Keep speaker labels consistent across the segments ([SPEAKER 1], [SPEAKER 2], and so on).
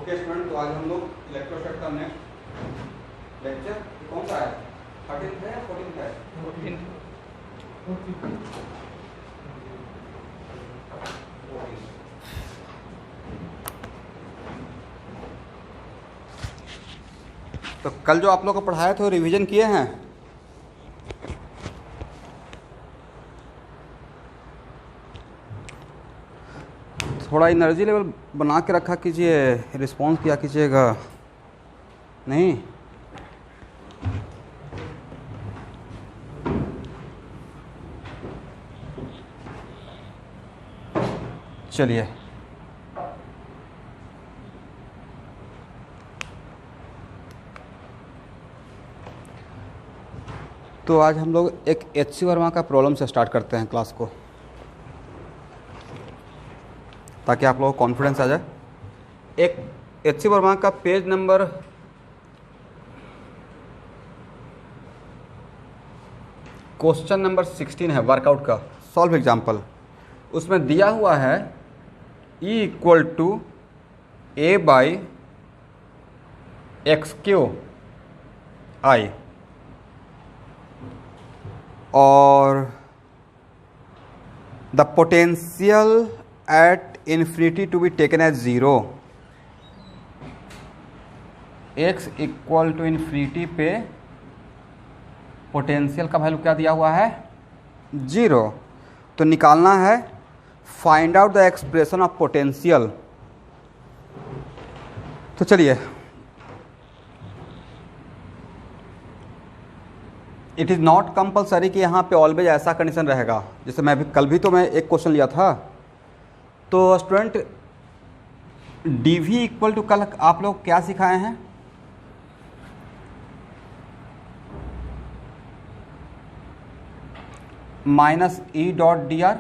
[SPEAKER 1] Okay student, तो आज हम लोग इलेक्ट्रोस्टैट का नेक्स्ट लेक्चर कौन सा है? 13th है या 14th है? 14th। तो कल जो आप लोग को पढ़ाया था रिवीजन किए हैं? थोड़ा एनर्जी लेवल बना के रखा कीजिए, रिस्पॉन्स किया कीजिएगा। नहीं चलिए, तो आज हम लोग एक एच.सी. वर्मा का प्रॉब्लम से स्टार्ट करते हैं क्लास को, ताकि आप लोगों को कॉन्फिडेंस आ जाए। एक एच.सी. वर्मा का पेज नंबर क्वेश्चन नंबर 16 है, वर्कआउट का सॉल्व एग्जाम्पल। उसमें दिया हुआ है E equal to A by x q i, और the potential at infinity to be taken as 0। x equal to infinity पे पोटेंशियल का वैल्यू क्या दिया हुआ है? 0। तो निकालना है find out the expression of potential. तो चलिए, इट इज़ नॉट कंपलसरी कि यहाँ पे ऑलवेज ऐसा कंडीशन रहेगा। जैसे मैं भी कल भी तो मैं एक क्वेश्चन लिया था, तो student d v equal to, कल आप लोग क्या सिखाए हैं? Minus E dot D r,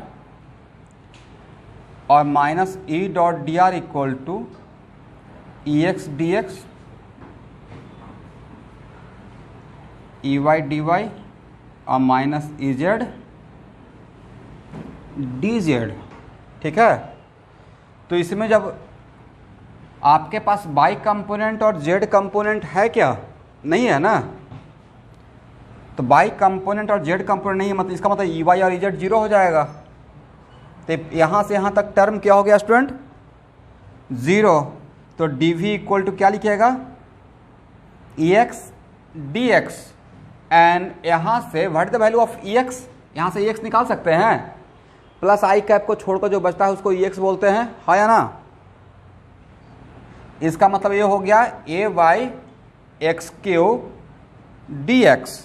[SPEAKER 1] और minus E dot D r equal to E x d x, E y d y, और minus E z d z. ठीक है, तो इसमें जब आपके पास वाई कंपोनेंट और जेड कंपोनेंट है क्या? नहीं है ना। तो वाई कंपोनेंट और जेड कंपोनेंट नहीं है, मतलब इसका मतलब ई वाई और ई जेड 0 हो जाएगा। तो यहाँ से यहाँ तक टर्म क्या हो गया स्टूडेंट? 0। तो डी वी इक्वल टू क्या लिखिएगा? ई एक्स डी एक्स, एंड यहाँ से what the value of E x, यहाँ से ई एक्स निकाल सकते हैं, प्लस आई कैप को छोड़कर जो बचता है उसको ई एक्स बोलते हैं, हाँ या ना। इसका मतलब ये हो गया a y x q d x.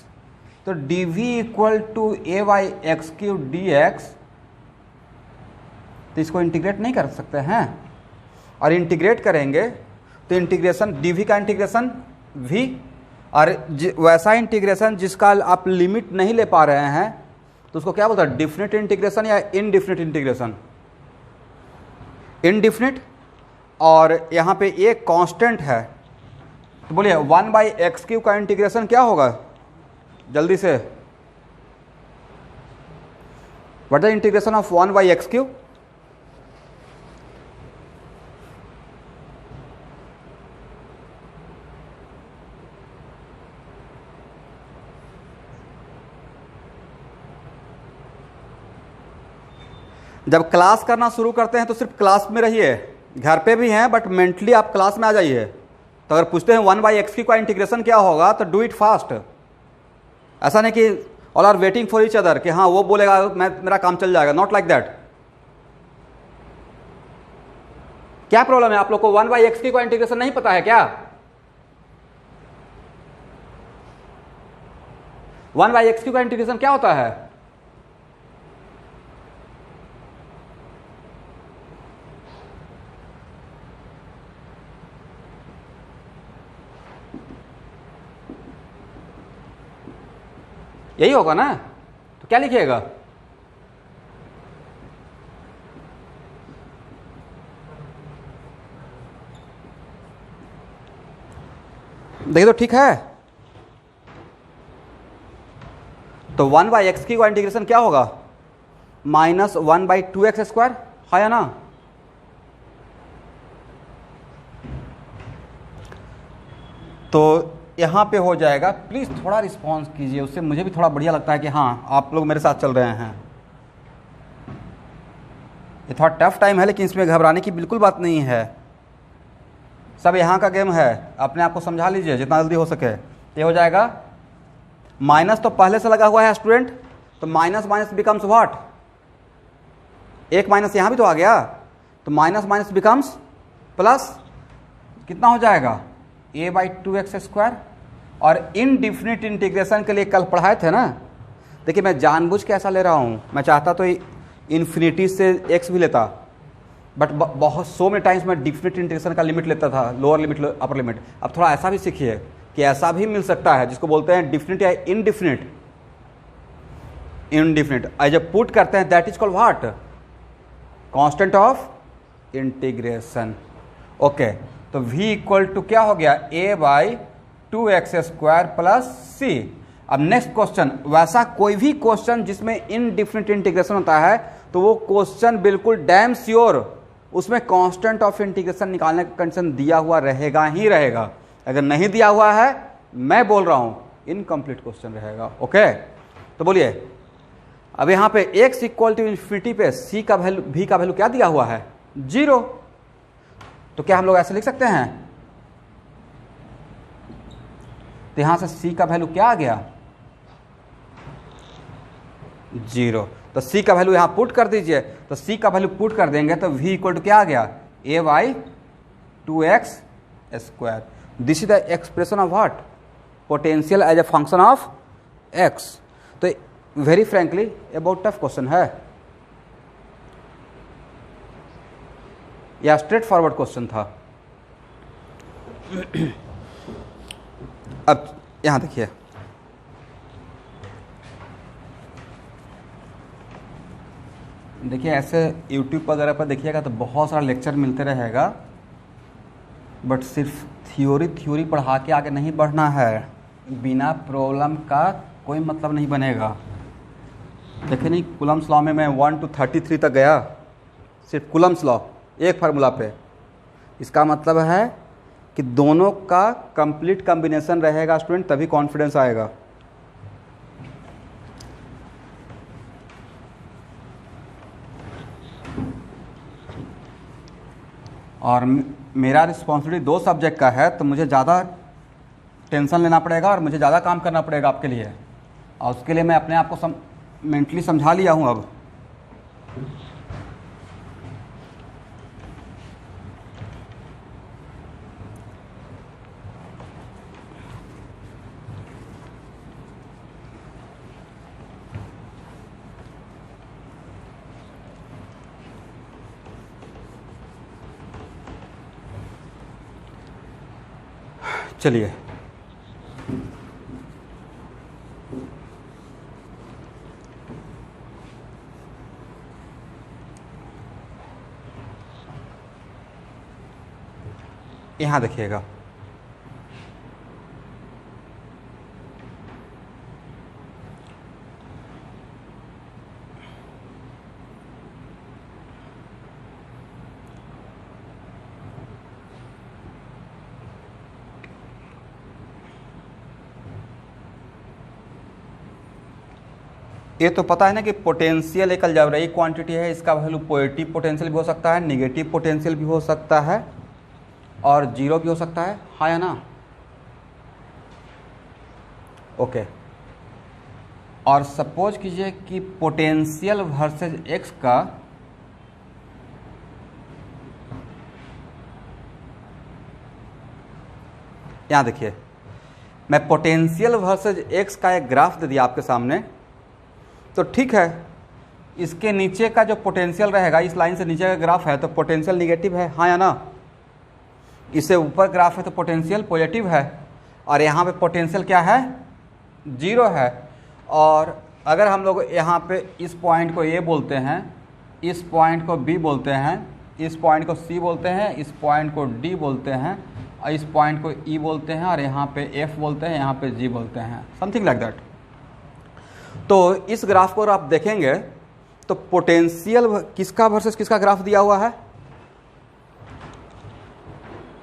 [SPEAKER 1] तो d v equal to a y x q d x, तो इसको इंटीग्रेट नहीं कर सकते हैं, और इंटीग्रेट करेंगे तो इंटीग्रेशन डी वी का इंटीग्रेशन v, और वैसा इंटीग्रेशन जिसका आप लिमिट नहीं ले पा रहे हैं तो उसको क्या बोलते हैं? डिफिनिट इंटीग्रेशन या इनडिफिनिट इंटीग्रेशन। इनडिफिनिट, और यहाँ पे एक कांस्टेंट है, तो बोलिए 1 बाई एक्स क्यू का इंटीग्रेशन क्या होगा? जल्दी से, what the integration of 1 by x Q? जब क्लास करना शुरू करते हैं तो सिर्फ क्लास में रहिए, घर पे भी हैं बट मेंटली आप क्लास में आ जाइए। तो अगर पूछते हैं 1 बाई एक्स की का इंटीग्रेशन क्या होगा, तो डू इट फास्ट। ऐसा नहीं कि all are waiting for each other कि हाँ वो बोलेगा मेरा काम चल जाएगा, नॉट लाइक दैट। क्या प्रॉब्लम है आप लोग को? 1 बाई एक्स की का इंटीग्रेशन नहीं पता है क्या? 1 बाई एक्स की का इंटीग्रेशन क्या होता है? यही होगा ना। तो क्या लिखिएगा? देखिए तो ठीक है। तो 1 बाई एक्स की का इंटीग्रेशन क्या होगा? माइनस 1 बाई 2x स्क्वायर, है ना। तो यहाँ पे हो जाएगा, प्लीज़ थोड़ा रिस्पॉन्स कीजिए, उससे मुझे भी थोड़ा बढ़िया लगता है कि हाँ आप लोग मेरे साथ चल रहे हैं। ये थोड़ा टफ टाइम है, लेकिन इसमें घबराने की बिल्कुल बात नहीं है। सब यहाँ का गेम है, अपने आप को समझा लीजिए जितना जल्दी हो सके। ये हो जाएगा, माइनस तो पहले से लगा हुआ है स्टूडेंट, तो माइनस माइनस बिकम्स व्हाट, एक माइनस यहाँ भी तो आ गया, तो माइनस माइनस बिकम्स प्लस, कितना हो जाएगा a/2x²। और इनडिफिनिट इंटीग्रेशन के लिए कल पढ़ाए थे ना, देखिए मैं जानबूझ के ऐसा ले रहा हूँ, मैं चाहता तो इन्फिनिटी से x भी लेता, बट बहुत सो मेनी टाइम्स मैं डिफिनिट इंटीग्रेशन का लिमिट लेता था, लोअर लिमिट अपर लिमिट। अब थोड़ा ऐसा भी सीखिए कि ऐसा भी मिल सकता है जिसको बोलते हैं डिफिनिट या इनडिफिनिट। इनडिफिनिट जब पुट करते हैं that is called what, constant of integration. Okay, तो v इक्वल टू क्या हो गया, a/2x² प्लस c। अब नेक्स्ट क्वेश्चन, वैसा कोई भी क्वेश्चन जिसमें इनडिफिनिट इंटीग्रेशन होता है तो वो क्वेश्चन बिल्कुल डैम श्योर उसमें कांस्टेंट ऑफ इंटीग्रेशन निकालने का कंडीशन दिया हुआ रहेगा ही रहेगा। अगर नहीं दिया हुआ है, मैं बोल रहा हूं इनकम्प्लीट क्वेश्चन रहेगा। ओके, तो बोलिए अब यहां पे x इक्वल टू इन्फिनिटी पे c का वैल्यू, v का वैल्यू क्या दिया हुआ है, 0। तो क्या हम लोग ऐसे लिख सकते हैं, तो यहां से c का वैल्यू क्या आ गया, 0। तो c का वैल्यू यहां पुट कर दीजिए, तो c का वैल्यू पुट कर देंगे तो v इक्वल टू क्या आ गया, a/2x²। This is the expression of what, potential as a function of x। तो वेरी फ्रेंकली ये बहुत टफ क्वेश्चन है या स्ट्रेट फॉरवर्ड क्वेश्चन था। अब यहां देखिए, देखिए ऐसे YouTube वगैरह पर देखिएगा तो बहुत सारा लेक्चर मिलते रहेगा, बट सिर्फ थ्योरी पढ़ा के आगे नहीं बढ़ना है, बिना प्रॉब्लम का कोई मतलब नहीं बनेगा। देखिए नहीं, कूलम्स लॉ में मैं 1 to 33 तक गया, सिर्फ कूलम्स लॉ एक फार्मूला पे। इसका मतलब है कि दोनों का कंप्लीट कॉम्बिनेशन रहेगा स्टूडेंट, तभी कॉन्फिडेंस आएगा। और मेरा रिस्पॉन्सिबिलिटी 2 सब्जेक्ट का है, तो मुझे ज़्यादा टेंशन लेना पड़ेगा और मुझे ज़्यादा काम करना पड़ेगा आपके लिए, और उसके लिए मैं अपने आप को मेंटली समझा लिया हूँ अब। चलिए यहां देखिएगा, ये तो पता है ना कि पोटेंशियल एक अलजेब्राइक क्वांटिटी है, इसका वैल्यू पॉजिटिव पोटेंशियल भी हो सकता है, नेगेटिव पोटेंशियल भी हो सकता है और 0 भी हो सकता है, हाँ या ना। ओके, और सपोज कीजिए कि पोटेंशियल वर्सेस x का यहां देखिए, मैं पोटेंशियल वर्सेस x का एक ग्राफ दे दिया आपके सामने, तो ठीक है, इसके नीचे का जो पोटेंशियल रहेगा, इस लाइन से नीचे का ग्राफ है तो पोटेंशियल निगेटिव है, हाँ या ना। इससे ऊपर ग्राफ है तो पोटेंशियल पॉजिटिव है, और यहाँ पे पोटेंशियल क्या है, 0 है। और अगर हम लोग यहाँ पे इस पॉइंट को A बोलते हैं, इस पॉइंट को B बोलते हैं, इस पॉइंट को C बोलते हैं, इस पॉइंट को D बोलते हैं, और इस पॉइंट को E बोलते हैं, और यहाँ पे F बोलते हैं, यहाँ पे G बोलते हैं, समथिंग लाइक दैट। तो इस ग्राफ को आप देखेंगे तो पोटेंशियल किसका वर्सेस किसका ग्राफ दिया हुआ है,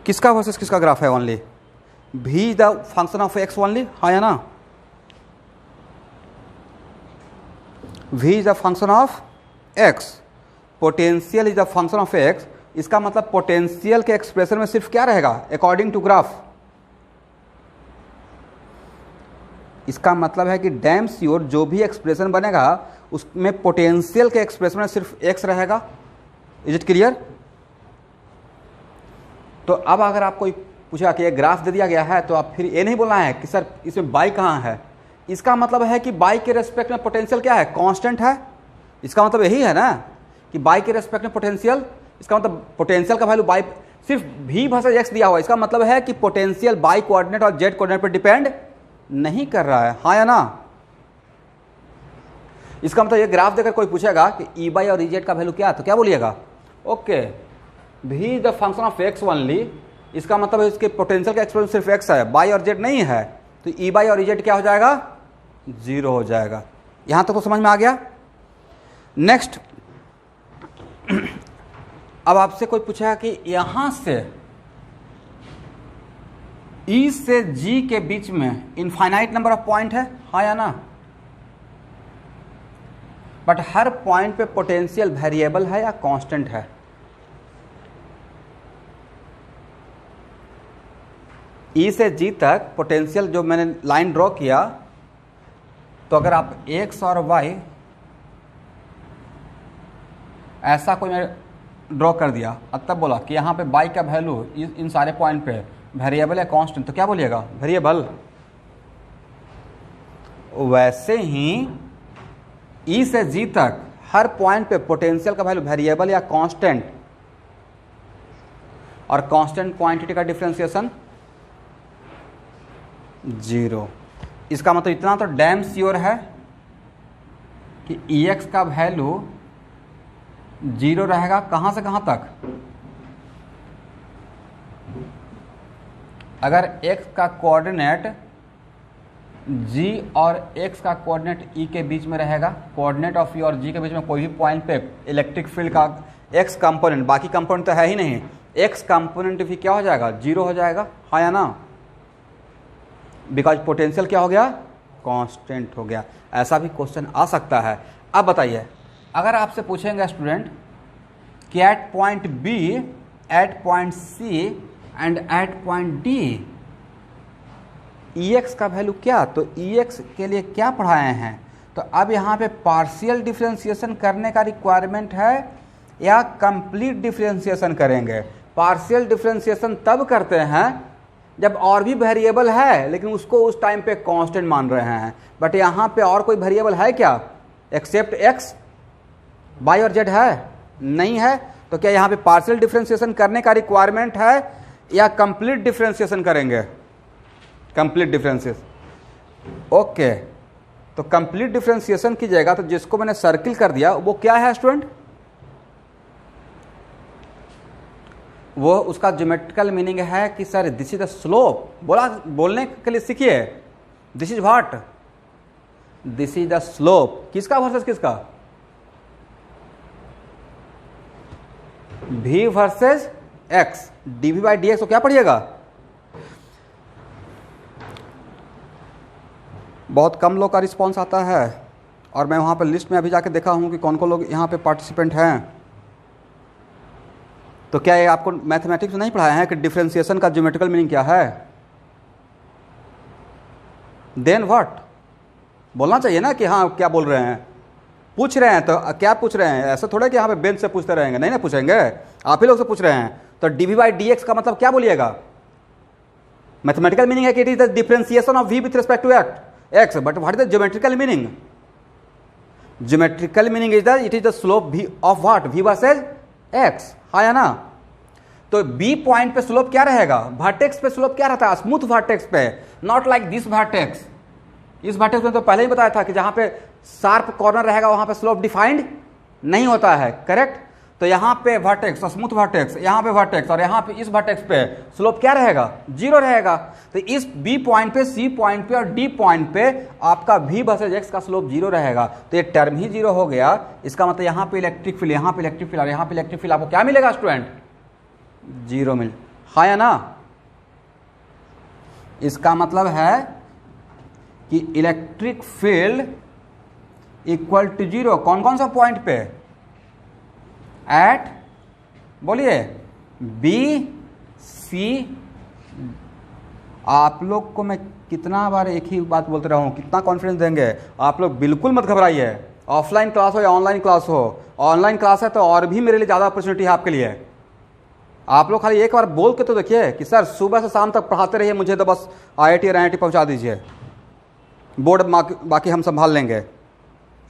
[SPEAKER 1] किसका वर्सेस किसका ग्राफ है only, v is the function of x only, हाँ या ना? v is the function of x, potential is the function of x। इसका मतलब पोटेंशियल के एक्सप्रेशन में सिर्फ क्या रहेगा अकॉर्डिंग टू ग्राफ? इसका मतलब है कि डैम श्योर जो भी एक्सप्रेशन बनेगा उसमें पोटेंशियल के एक्सप्रेशन में सिर्फ x रहेगा। Is it clear? तो अब अगर आपको पूछा कि ये ग्राफ दे दिया गया है तो आप फिर ये नहीं बोलना है कि सर इसमें बाई कहाँ है। इसका मतलब है कि बाई के रेस्पेक्ट में पोटेंशियल क्या है? कांस्टेंट है। इसका मतलब यही है ना कि बाई के रेस्पेक्ट में पोटेंशियल, इसका मतलब पोटेंशियल का वैल्यू बाई सिर्फ v वर्सेस x दिया हुआ। इसका मतलब है कि पोटेंशियल बाई कोऑर्डिनेट और z कोऑर्डिनेट पर डिपेंड नहीं कर रहा है, हाँ या ना? इसका मतलब ये ग्राफ देकर कोई पूछेगा कि ई बाई और ई जेड का वैल्यू क्या है तो क्या बोलिएगा? Okay, v is the function of x only. इसका मतलब है इसके पोटेंशियल का एक्सप्रेशन सिर्फ x है, बाई और जेड नहीं है, तो ई बाई और ई जेड क्या हो जाएगा? 0 हो जाएगा। यहां तक तो समझ में आ गया। नेक्स्ट, अब आपसे कोई पूछेगा कि यहां से E से G के बीच में इनफाइनाइट नंबर ऑफ पॉइंट है, हाँ या ना? बट हर पॉइंट पे पोटेंशियल वेरिएबल है या कांस्टेंट है? E से G तक पोटेंशियल जो मैंने लाइन ड्रॉ किया, तो अगर आप x और y ऐसा कोई मैंने ड्रॉ कर दिया और तब बोला कि यहाँ पे y का वैल्यू इन सारे पॉइंट पे वेरिएबल या कांस्टेंट, तो क्या बोलिएगा? वेरिएबल। वैसे ही E से G तक हर पॉइंट पे पोटेंशियल का वैल्यू वेरिएबल या कांस्टेंट, और कांस्टेंट क्वांटिटी का डिफरेंशिएशन 0। इसका मतलब इतना तो डैम श्योर है कि Ex का वैल्यू 0 रहेगा। कहां से कहां तक? अगर x का कोऑर्डिनेट g और x का कोऑर्डिनेट e के बीच में रहेगा, कोऑर्डिनेट ऑफ e और g के बीच में कोई भी पॉइंट पे इलेक्ट्रिक फील्ड का x कंपोनेंट, बाकी कंपोनेंट तो है ही नहीं, x कंपोनेंट भी क्या हो जाएगा? 0 हो जाएगा, हाँ या ना? बिकॉज पोटेंशियल क्या हो गया? कांस्टेंट हो गया। ऐसा भी क्वेश्चन आ सकता है। अब बताइए, अगर आपसे पूछेंगे स्टूडेंट कि at point B, at point C and at point D Ex का वैल्यू क्या, तो Ex के लिए क्या पढ़ाए हैं? तो अब यहाँ पे पार्शियल डिफरेंशिएशन करने का रिक्वायरमेंट है या कंप्लीट डिफरेंशिएशन करेंगे? पार्शियल डिफरेंशिएशन तब करते हैं जब और भी वेरिएबल है लेकिन उसको उस टाइम पे कांस्टेंट मान रहे हैं। बट यहाँ पे और कोई वेरिएबल है क्या एक्सेप्ट x? y और z है? नहीं है। तो क्या यहाँ पे पार्शियल डिफरेंशिएशन करने का रिक्वायरमेंट है या कंप्लीट डिफरेंशिएशन करेंगे? Complete differentiation. ओके, तो कंप्लीट डिफरेंशिएशन कीजिएगा तो जिसको मैंने सर्किल कर दिया वो क्या है स्टूडेंट? वो उसका ज्योमेट्रिकल मीनिंग है कि sir this is the slope. बोलने के लिए सीखिए, this is what? This is the slope. किसका वर्सेस किसका? v versus x, dv by dx। तो क्या पढ़िएगा? बहुत कम लोग का रिस्पॉन्स आता है और मैं वहाँ पर लिस्ट में अभी जाके देखा हूँ कि कौन कौन लोग यहाँ पे पार्टिसिपेंट हैं। तो क्या ये आपको मैथमेटिक्स में नहीं पढ़ाया है कि डिफरेंशिएशन का ज्योमेट्रिकल मीनिंग क्या है? Then what? बोलना चाहिए ना कि हाँ क्या बोल रहे हैं। पूछ रहे हैं तो क्या पूछ रहे हैं? ऐसा थोड़ा कि यहाँ पे बेंच से पूछते रहेंगे, नहीं ना पूछेंगे, आप ही लोग से पूछ रहे हैं। तो dv बाई dx का मतलब क्या बोलिएगा? मैथमेटिकल मीनिंग है कि it is the differentiation of v with respect to x, but what is the geometrical meaning? Geometrical meaning is the it is the slope v of what? v versus x, हाँ या ना? तो b point पे slope क्या रहेगा? Vertex पे slope क्या रहता है? स्मूथ वर्टेक्स पे, नॉट लाइक दिस वर्टेक्स। इस वर्टेक्स में तो पहले ही बताया था कि जहां पे शार्प कॉर्नर रहेगा वहां पे स्लोप डिफाइंड नहीं होता है, करेक्ट? तो यहाँ पे वर्टेक्स, स्मूथ वर्टेक्स, यहाँ पे वर्टेक्स और यहाँ पे इस वर्टेक्स पे स्लोप क्या रहेगा? 0 रहेगा। तो इस b पॉइंट पे, c पॉइंट पे और d पॉइंट पे आपका v वर्सेस x का स्लोप 0 रहेगा। तो ये टर्म ही 0 हो गया। इसका मतलब यहाँ पे इलेक्ट्रिक फील्ड, यहाँ पे इलेक्ट्रिक फील्ड और यहाँ पे इलेक्ट्रिक फील्ड, आपको क्या मिलेगा स्टूडेंट? 0 मिल, हाँ या ना? इसका मतलब है कि इलेक्ट्रिक फील्ड इक्वल टू 0 कौन कौन सा पॉइंट पे, एट बोलिए बी सी। आप लोग को मैं कितना बार एक ही बात बोलते रहा हूँ, कितना कॉन्फिडेंस देंगे। आप लोग बिल्कुल मत घबराइए, ऑफलाइन क्लास हो या ऑनलाइन क्लास हो। ऑनलाइन क्लास है तो और भी मेरे लिए ज़्यादा अपॉर्चुनिटी है आपके लिए। आप लोग खाली एक बार बोल के तो देखिए कि सर सुबह से शाम तक पढ़ाते रहिए, मुझे तो बस IIT और NIT पहुँचा दीजिए, बोर्ड बाकी हम संभाल लेंगे।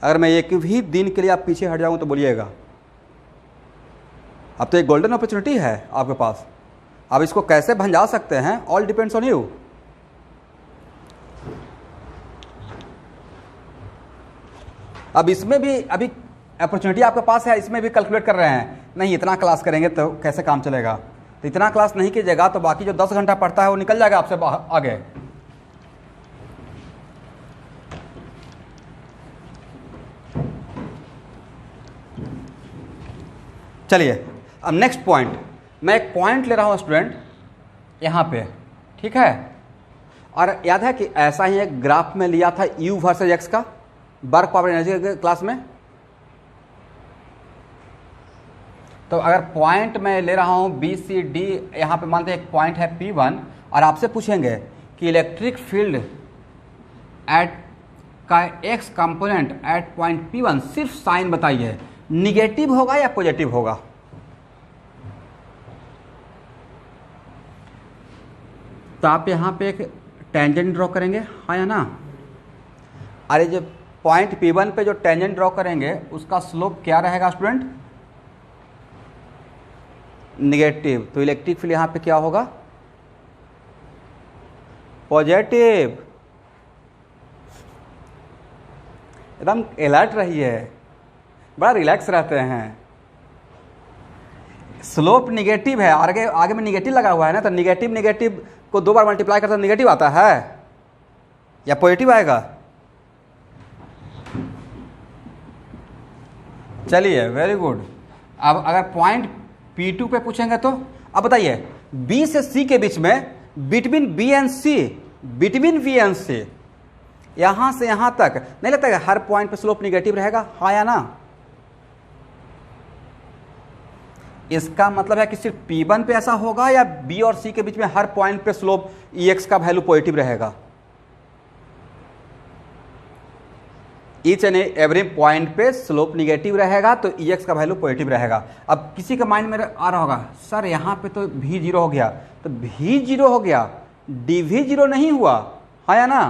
[SPEAKER 1] अगर मैं एक भी दिन के लिए आप पीछे हट जाऊँ तो बोलिएगा। अब तो एक गोल्डन अपॉर्चुनिटी है आपके पास, अब इसको कैसे भंजा सकते हैं, ऑल डिपेंड्स ऑन यू। अब इसमें भी अभी अपॉर्चुनिटी आपके पास है, इसमें भी कैलकुलेट कर रहे हैं, नहीं इतना क्लास करेंगे तो कैसे काम चलेगा, तो इतना क्लास नहीं कीजिएगा तो बाकी जो 10 घंटा पढ़ता है वो निकल जाएगा आपसे आगे। चलिए अब नेक्स्ट पॉइंट, मैं एक पॉइंट ले रहा हूं स्टूडेंट यहां पे, ठीक है। और याद है कि ऐसा ही एक ग्राफ में लिया था U वर्सेस X का वर्क पावर एनर्जी के क्लास में। तो अगर पॉइंट मैं ले रहा हूं BCD, यहां पे मानते हैं एक पॉइंट है P1 और आपसे पूछेंगे कि इलेक्ट्रिक फील्ड एट का X component eight point P1, सिर्फ साइन बताइए, निगेटिव होगा या पॉजिटिव होगा। तो आप यहां पे एक टेंजेंट ड्रॉ करेंगे, हाँ या ना। अरे जब पॉइंट P1 पे जो टेंजेंट ड्रॉ करेंगे उसका स्लोप क्या रहेगा स्टूडेंट, निगेटिव। तो इलेक्ट्रिक फील्ड यहां पे क्या होगा, पॉजिटिव। एकदम अलर्ट रहिए, बड़ा रिलैक्स रहते हैं। स्लोप निगेटिव है, आगे में निगेटिव लगा हुआ है ना, तो निगेटिव निगेटिव को 2 बार मल्टीप्लाई करते निगेटिव आता है या पॉजिटिव आएगा। चलिए वेरी गुड। अब अगर पॉइंट P2 पे पूछेंगे तो अब बताइए B से C के बीच में, between B and C, between B and C, यहां से यहां तक नहीं लगता है हर पॉइंट पे स्लोप निगेटिव रहेगा, हाँ या ना। इसका मतलब है कि सिर्फ P1 पे ऐसा होगा या B और C के बीच में हर पॉइंट पे स्लोप EX का वैल्यू पॉजिटिव रहेगा। ईच एंड एवरी पॉइंट पे स्लोप निगेटिव रहेगा तो EX का वैल्यू पॉजिटिव रहेगा। अब किसी के माइंड में आ रहा होगा सर यहाँ पे तो V 0 हो गया, तो V 0 हो गया, DV 0 नहीं हुआ, हाँ या ना।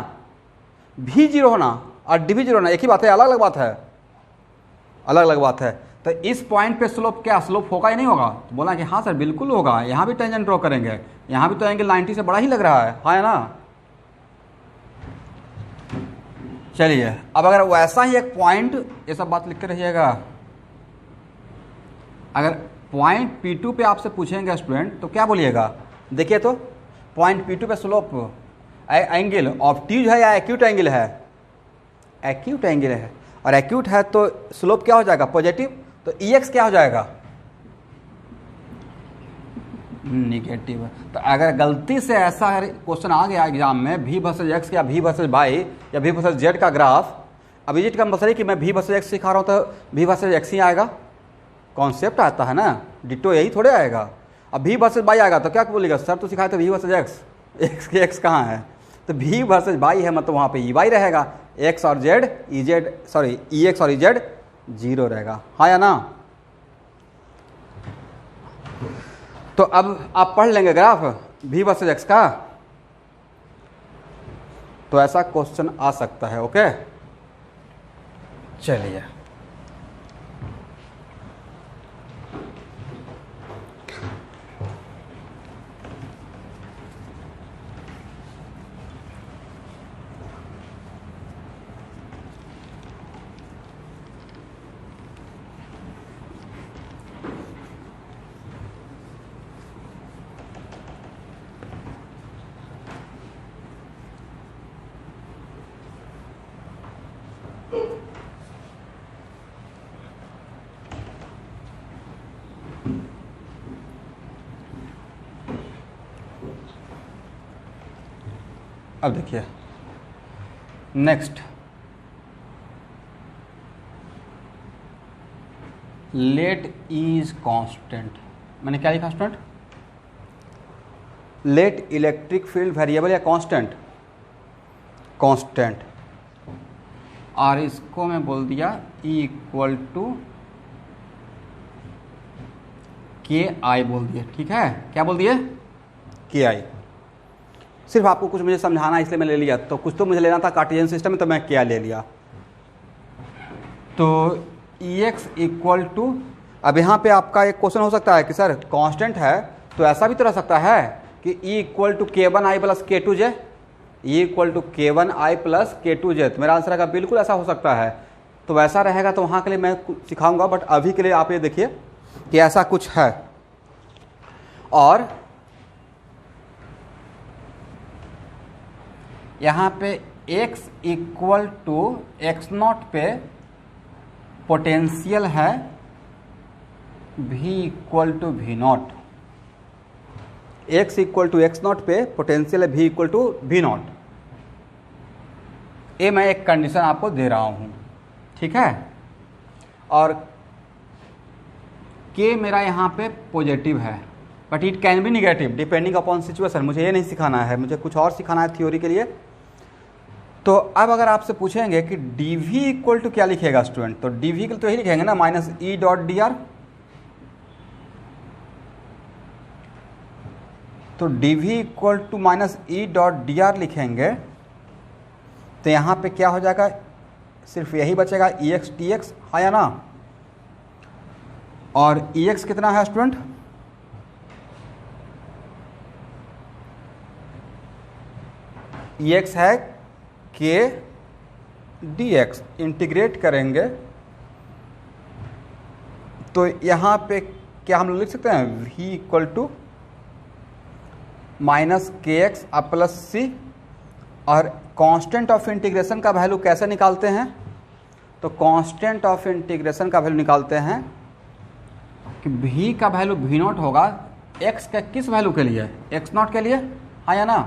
[SPEAKER 1] V 0 होना और DV 0 होना एक ही बात है, अलग अलग बात है, अलग अलग बात है। तो इस पॉइंट पे स्लोप क्या स्लोप होगा या नहीं होगा, तो बोला कि हाँ सर बिल्कुल होगा। यहाँ भी टेंजेंट ड्रॉ करेंगे, यहाँ भी तो एंगल 90 से बड़ा ही लग रहा है, हाँ या ना। चलिए अब अगर वैसा ही एक पॉइंट, ये सब बात लिखते रहिएगा, अगर पॉइंट P2 पे आपसे पूछेंगे स्टूडेंट तो क्या बोलिएगा। देखिए तो पॉइंट P2 पे स्लोप एंगल ऑब्ट्यूज है या एक्यूट एंगल है, एक्यूट एंगल है, और एक्यूट है तो स्लोप क्या हो जाएगा पॉजिटिव, तो EX क्या हो जाएगा निगेटिव। तो अगर गलती से ऐसा क्वेश्चन आ गया एग्जाम में V वर्सेस X या V वर्सेस Y या V वर्सेस Z का ग्राफ, अब इजिट कंपल्सरी कि मैं V वर्सेस X सिखा रहा हूँ तो V वर्सेस X ही आएगा, कॉन्सेप्ट आता है ना, डिटो यही थोड़े आएगा। अब V वर्सेस Y आएगा तो क्या बोलेगा सर तो सिखाए तो V वर्सेस X के X कहाँ है, तो V वर्सेस Y है मतलब वहाँ पे EY रहेगा, X और Z EX और EZ 0 रहेगा, हाँ या ना। तो अब आप पढ़ लेंगे ग्राफ V वर्सेस X का, तो ऐसा क्वेश्चन आ सकता है, ओके। चलिए अब देखिए नेक्स्ट, लेट इज कांस्टेंट। मैंने क्या लिखा student? Let electric field variable या कांस्टेंट? कांस्टेंट। और इसको मैं बोल दिया E इक्वल टू के आई बोल दिया। ठीक है, क्या बोल दिए? के आई। सिर्फ आपको कुछ मुझे समझाना इसलिए मैं ले लिया, तो कुछ तो मुझे लेना था कार्टेशियन सिस्टम में, तो मैं के आई ले लिया। तो Ex इक्वल टू, अब यहाँ पे आपका एक क्वेश्चन हो सकता है कि सर कांस्टेंट है तो ऐसा भी तो रह सकता है कि E equal to k1i plus k2j, E equal to k1i plus k2j। तो मेरा आंसर आएगा बिल्कुल ऐसा हो सकता है। तो वैसा रहेगा तो वहाँ के लिए मैं सिखाऊंगा, बट अभी के लिए आप ये देखिए कि ऐसा कुछ है। और यहाँ पे x equal to X not पे पोटेंशियल है v equal to V not. x equal to X not पे पोटेंशियल है v equal to V not. ये मैं एक कंडीशन आपको दे रहा हूँ, ठीक है। और k मेरा यहाँ पे पॉजिटिव है, but it can be negative depending upon situation. मुझे ये नहीं सिखाना है, मुझे कुछ और सिखाना है थ्योरी के लिए। तो अब अगर आपसे पूछेंगे कि dv इक्वल टू क्या लिखेगा स्टूडेंट, तो dv तो यही लिखेंगे ना, minus E dot D R. तो dv equal to minus E dot D R लिखेंगे तो यहाँ पे क्या हो जाएगा, सिर्फ यही बचेगा ex dx, हाँ या ना। और ex कितना है स्टूडेंट? ex है k dx। इंटीग्रेट करेंगे तो यहाँ पे क्या हम लोग लिख सकते हैं, v इक्वल टू माइनस के एक्स अब प्लस सी। और कांस्टेंट ऑफ इंटीग्रेशन का वैल्यू कैसे निकालते हैं, तो कांस्टेंट ऑफ इंटीग्रेशन का वैल्यू निकालते हैं कि v का वैल्यू v नॉट होगा x के किस वैल्यू के लिए, x नॉट के लिए, हाँ या ना।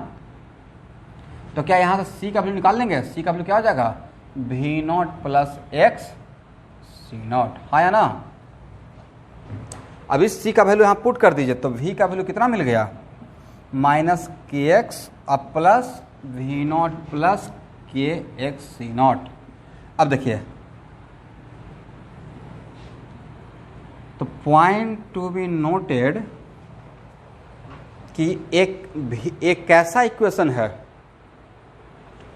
[SPEAKER 1] तो क्या यहाँ से c का वैल्यू निकाल लेंगे, c का वैल्यू क्या हो जाएगा, v not plus X C not, हाँ या ना। अब इस c का वैल्यू यहाँ पुट कर दीजिए तो v का वैल्यू कितना मिल गया, माइनस के एक्स अब प्लस वी नॉट प्लस के एक्स सी नॉट। अब देखिए तो पॉइंट टू बी नोटेड कि एक कैसा इक्वेशन है,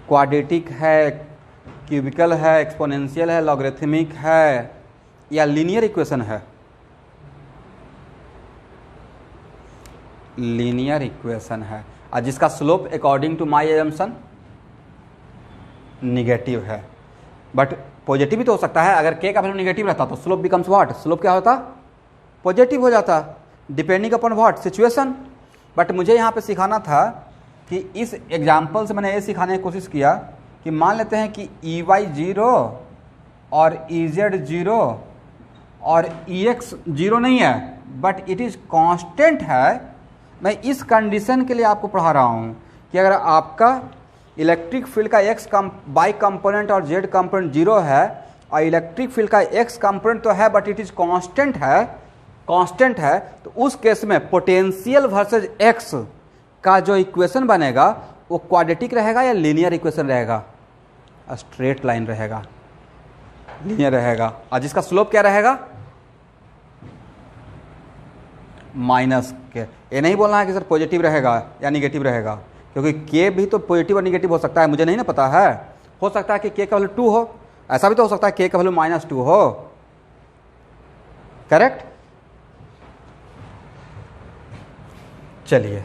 [SPEAKER 1] क्वाड्रेटिक है, क्यूबिकल है, एक्सपोनेंशियल है, लॉगरिथमिक है, या लीनियर इक्वेशन है। लीनियर इक्वेशन है, और जिसका slope according to my assumption negative है। बट पॉजिटिव भी तो हो सकता है, अगर k का वैल्यू निगेटिव रहता तो स्लोप बिकम्स व्हाट, स्लोप क्या होता, पॉजिटिव हो जाता, depending upon what, situation. But मुझे यहाँ पे सिखाना था कि इस एग्जाम्पल से मैंने ये सिखाने की कोशिश किया कि मान लेते हैं कि EY 0 और EZ 0 और EX 0 नहीं है, बट इट इज़ कांस्टेंट है। मैं इस कंडीशन के लिए आपको पढ़ा रहा हूँ कि अगर आपका इलेक्ट्रिक फील्ड का x बाई कंपोनेंट और z कंपोनेंट 0 है और इलेक्ट्रिक फील्ड का x कंपोनेंट तो है बट इट इज कांस्टेंट है, तो उस केस में पोटेंशियल वर्सेस x का जो इक्वेशन बनेगा वो क्वाड्रेटिक रहेगा या लीनियर इक्वेशन रहेगा, स्ट्रेट लाइन रहेगा, लीनियर रहेगा। और जिसका स्लोप क्या रहेगा, माइनस के। ये नहीं बोलना है कि सर पॉजिटिव रहेगा या निगेटिव रहेगा, क्योंकि के भी तो पॉजिटिव और निगेटिव हो सकता है, मुझे नहीं ना पता है। हो सकता है कि के का वैल्यू 2 हो, ऐसा भी तो हो सकता है के का वैल्यू -2 हो, करेक्ट। चलिए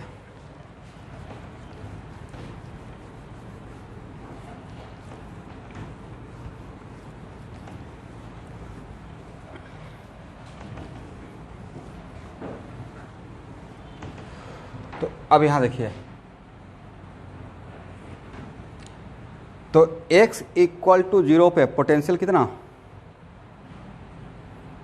[SPEAKER 1] तो अब यहां देखिए, तो x इक्वल टू 0 पे पोटेंशियल कितना,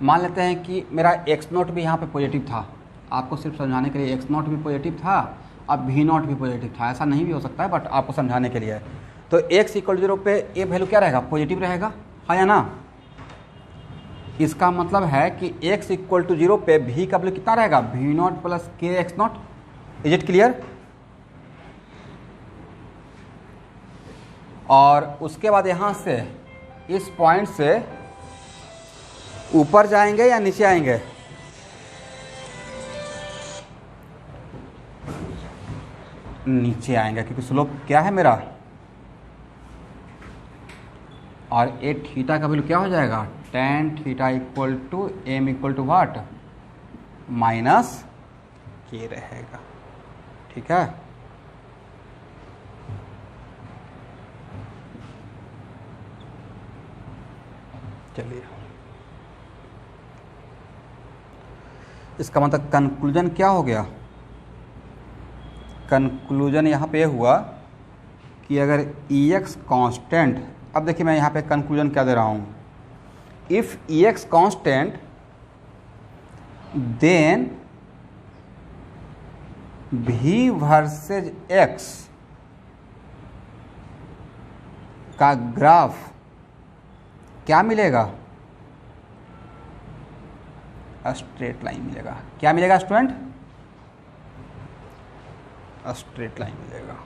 [SPEAKER 1] मान लेते हैं कि मेरा x नॉट भी यहाँ पे पॉजिटिव था, आपको सिर्फ समझाने के लिए x नॉट भी पॉजिटिव था अब भी नॉट भी पॉजिटिव था, ऐसा नहीं भी हो सकता है बट आपको समझाने के लिए है। तो x इक्वल 0 पे ए वैल्यू क्या रहेगा, पॉजिटिव रहेगा, है या ना। इसका मतलब है कि x इक्वल टू 0 पे v का वैल्यू कितना रहेगा, v नॉट प्लस के x not. Is it clear. और उसके बाद यहाँ से इस पॉइंट से ऊपर जाएंगे या नीचे आएंगे, नीचे आएंगे क्योंकि स्लोप क्या है मेरा, और ए थीटा का वैल्यू क्या हो जाएगा, tan theta equal to M equal to what, minus K रहेगा। ठीक है, चलिए इसका मतलब कंक्लूजन क्या हो गया, कंक्लूजन यहाँ पे हुआ कि अगर Ex कांस्टेंट, अब देखिए मैं यहाँ पे कंक्लूजन क्या दे रहा हूँ, if Ex constant then V versus X का ग्राफ क्या मिलेगा, स्ट्रेट लाइन मिलेगा। क्या मिलेगा स्टूडेंट, स्ट्रेट लाइन मिलेगा।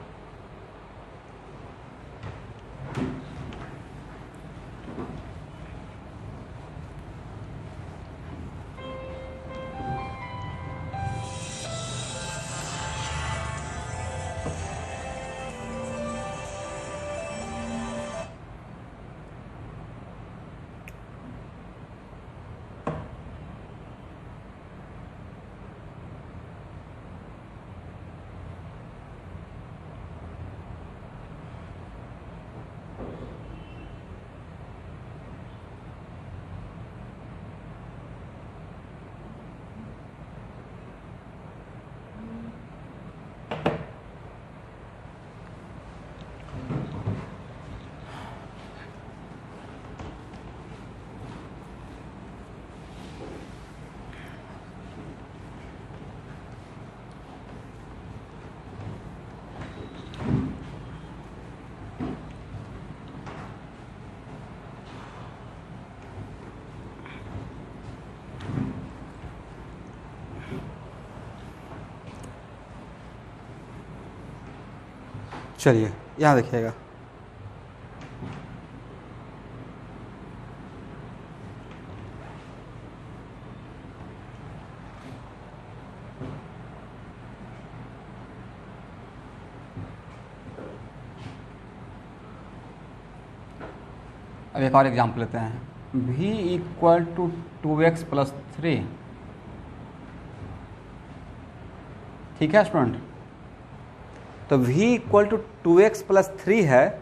[SPEAKER 1] चलिए यहाँ देखिएगा, अब एक और एग्जाम्पल लेते हैं, v equal to 2x plus 3। ठीक है स्टूडेंट, तो v equal to 2x plus 3 है,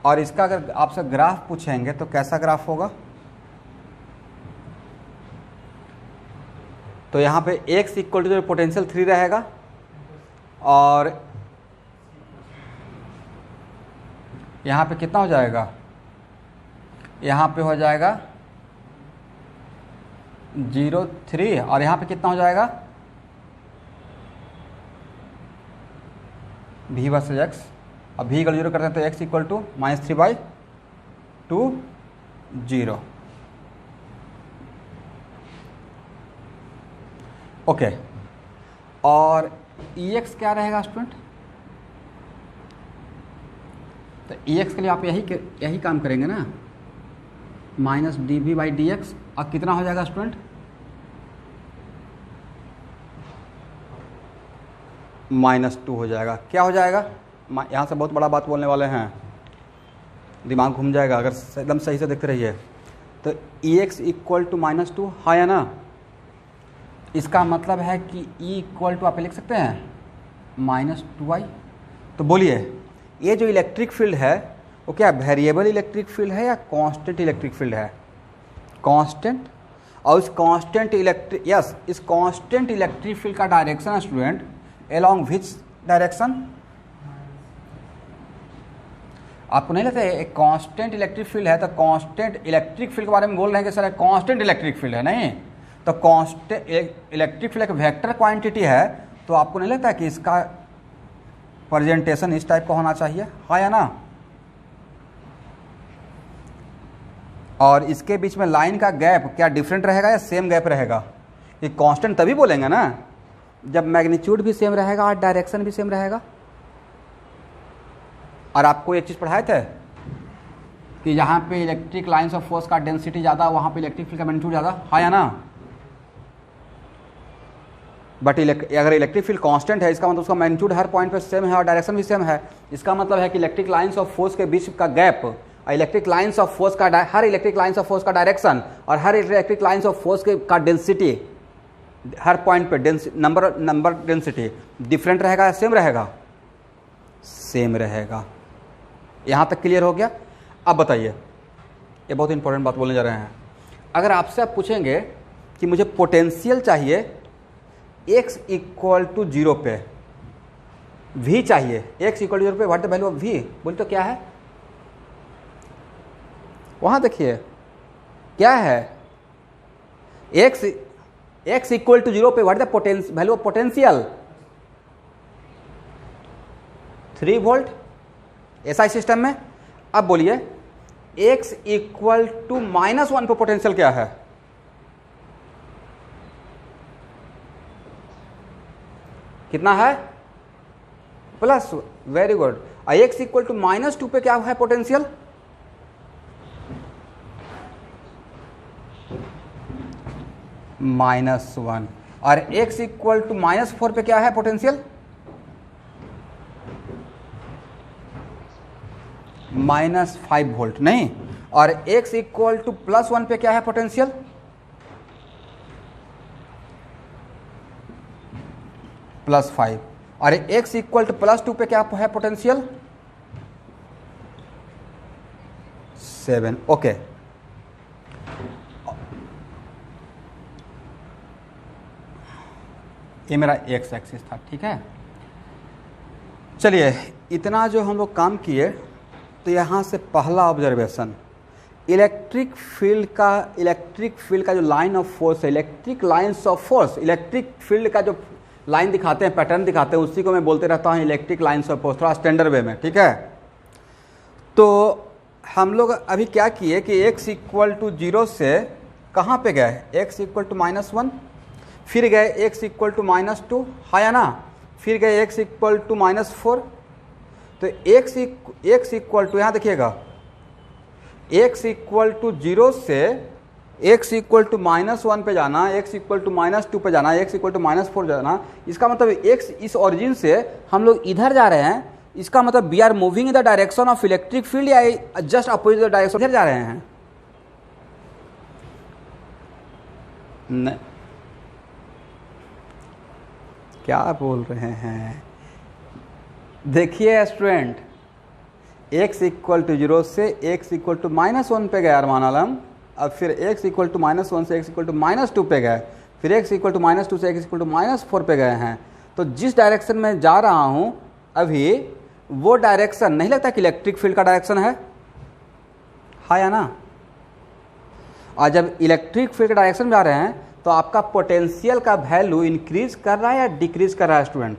[SPEAKER 1] और इसका अगर आपसे ग्राफ पूछेंगे तो कैसा ग्राफ होगा, तो यहाँ पे x इक्वल टू पोटेंशियल 3 रहेगा, और यहाँ पे कितना हो जाएगा, यहाँ पे हो जाएगा 0 3, और यहाँ पे कितना हो जाएगा v वर्सेज x। अब v इक्वल 0 करते हैं तो x इक्वल टू -3/2 0। ओके, और ex क्या रहेगा स्टूडेंट, तो ex के लिए आप यही काम करेंगे ना, -dv/dx, और कितना हो जाएगा स्टूडेंट, -2 हो जाएगा। क्या हो जाएगा, यहाँ से बहुत बड़ा बात बोलने वाले हैं, दिमाग घूम जाएगा अगर एकदम सही से देखते रहिए। तो ex इक्वल टू -2 है या ना, इसका मतलब है कि e इक्वल टू आप लिख सकते हैं -2i। तो बोलिए ये जो इलेक्ट्रिक फील्ड है वो क्या वेरिएबल इलेक्ट्रिक फील्ड है या कांस्टेंट इलेक्ट्रिक फील्ड है, कांस्टेंट। और इस कांस्टेंट इस कांस्टेंट इलेक्ट्रिक फील्ड का डायरेक्शन है स्टूडेंट along which डायरेक्शन, आपको नहीं लगता है एक कांस्टेंट इलेक्ट्रिक फील्ड है, तो कांस्टेंट इलेक्ट्रिक फील्ड के बारे में बोल रहे हैं कि सर कांस्टेंट इलेक्ट्रिक फील्ड है, नहीं, तो कांस्टेंट इलेक्ट्रिक फील्ड एक वेक्टर क्वांटिटी है, तो आपको नहीं लगता कि इसका प्रेजेंटेशन इस टाइप का होना चाहिए, हाँ या ना? और इसके बीच में लाइन का गैप क्या डिफरेंट रहेगा या सेम गैप रहेगा? ये कांस्टेंट तभी बोलेंगे ना जब मैग्नीट्यूड भी सेम रहेगा और डायरेक्शन भी सेम रहेगा। और आपको एक चीज़ पढ़ाए थे कि यहाँ पे इलेक्ट्रिक लाइन्स ऑफ फोर्स का डेंसिटी ज़्यादा, वहाँ पे इलेक्ट्रिक फील्ड का मैग्नीट्यूड ज़्यादा, हाँ या ना? बट अगर इलेक्ट्रिक फील्ड कांस्टेंट है, इसका मतलब उसका मैग्नीट्यूड हर पॉइंट पे सेम है और डायरेक्शन भी सेम है। इसका मतलब है कि इलेक्ट्रिक लाइन्स ऑफ फोर्स के बीच का gap, electric lines of force का हर इलेक्ट्रिक लाइन्स ऑफ फोर्स का डायरेक्शन और हर इलेक्ट्रिक लाइन्स ऑफ फोर्स का डेंसिटी, हर पॉइंट पे नंबर डेंसिटी डिफरेंट रहेगा या सेम रहेगा? सेम रहेगा। यहाँ तक क्लियर हो गया? अब बताइए, ये बहुत इंपॉर्टेंट बात बोलने जा रहे हैं। अगर आपसे आप पूछेंगे कि मुझे पोटेंशियल चाहिए x इक्वल टू 0 पे, v चाहिए x इक्वल टू 0 पे, what the value of v, बोल तो क्या है? वहां देखिए क्या है, x इक्वल टू 0 पे what the value of potential? 3 volt SI system में। अब बोलिए x इक्वल टू -1 पे पोटेंशियल क्या है? कितना है? Plus, very good. x equal to -2 पे क्या है पोटेंशियल? -1। और x इक्वल टू -4 पे क्या है पोटेंशियल? -5 वोल्ट नहीं। और x इक्वल टू +1 पे क्या है पोटेंशियल? +5। और x इक्वल टू +2 पे क्या है पोटेंशियल? 7। ओके, ये मेरा x एक्सिस था, ठीक है। चलिए, इतना जो हम लोग काम किए, तो यहाँ से पहला ऑब्जर्वेशन, इलेक्ट्रिक फील्ड का जो लाइन ऑफ फोर्स है, electric lines of force, electric field का जो लाइन दिखाते हैं, पैटर्न दिखाते हैं, उसी को मैं बोलते रहता हूँ इलेक्ट्रिक लाइन्स ऑफ फोर्स, थोड़ा स्टैंडर्ड वे में, ठीक है। तो हम लोग अभी क्या किए कि x इक्वल टू 0 से कहाँ पे गए? x इक्वल टू -1, फिर गए x इक्वल टू -2, हाँ या ना? फिर गए x इक्वल टू -4। तो x इक्वल टू, यहाँ देखिएगा, x इक्वल टू 0 से x इक्वल टू -1 पे जाना, x इक्वल टू -2 पे जाना, x इक्वल टू -4 जाना। इसका मतलब x इस ओरिजिन से हम लोग इधर जा रहे हैं, इसका मतलब we are moving in the direction of electric field या जस्ट अपोजिट द डायरेक्शन, इधर जा रहे हैं। नहीं, क्या बोल रहे हैं? देखिए स्टूडेंट, x इक्वल टू 0 से x इक्वल टू -1 पे गया अरमान आलम, अब फिर x इक्वल टू -1 से x इक्वल टू -2 पे गए, फिर x इक्वल टू -2 से x इक्वल टू -4 पे गए हैं। तो जिस डायरेक्शन में जा रहा हूं अभी, वो डायरेक्शन नहीं लगता कि इलेक्ट्रिक फील्ड का डायरेक्शन है, हाँ या ना? और जब इलेक्ट्रिक फील्ड का डायरेक्शन में जा रहे हैं तो आपका पोटेंशियल का वैल्यू इंक्रीज कर रहा है या डिक्रीज कर रहा है स्टूडेंट?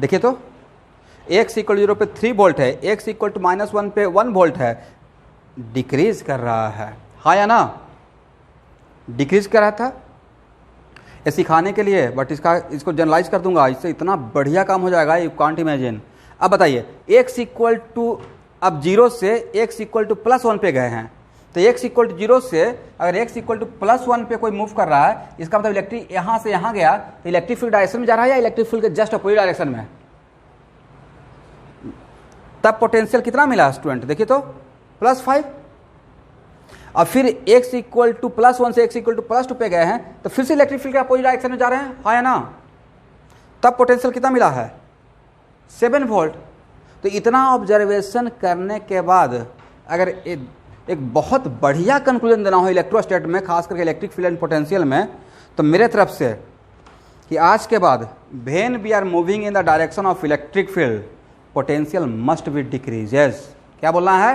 [SPEAKER 1] देखिए तो x इक्वल 0 पे 3 वोल्ट है, x इक्वल टू -1 पे 1 वोल्ट है, डिक्रीज कर रहा है, हाँ या ना? डिक्रीज कर रहा था ये सिखाने के लिए, बट इसको जनरलाइज कर दूंगा, इससे इतना बढ़िया काम हो जाएगा, यू कांट इमेजिन। अब बताइए, x इक्वल टू, अब 0 से x इक्वल टू +1 पे गए हैं, तो x इक्वल टू 0 से अगर x इक्वल टू +1 पे कोई मूव कर रहा है, इसका मतलब इलेक्ट्रिक यहाँ से यहाँ गया, तो इलेक्ट्रिक फील्ड डायरेक्शन में जा रहा है या इलेक्ट्रिक फील्ड के जस्ट अपोजिट डायरेक्शन में? तब पोटेंशियल कितना मिला स्टूडेंट? देखिए तो +5। अब फिर x इक्वल टू +1 से x इक्वल टू +2 पे गए हैं, तो फिर से इलेक्ट्रिक फील्ड के अपोजिट डायरेक्शन में जा रहे हैं, हाँ या ना? तब पोटेंशियल कितना मिला है? 7 वोल्ट। तो इतना ऑब्जर्वेशन करने के बाद अगर एक बहुत बढ़िया कंक्लूजन देना हो इलेक्ट्रोस्टैट में, खास करके इलेक्ट्रिक फील्ड एंड पोटेंशियल में, तो मेरे तरफ से कि आज के बाद when we are moving in the direction of electric field, potential must be decreases. क्या बोलना है?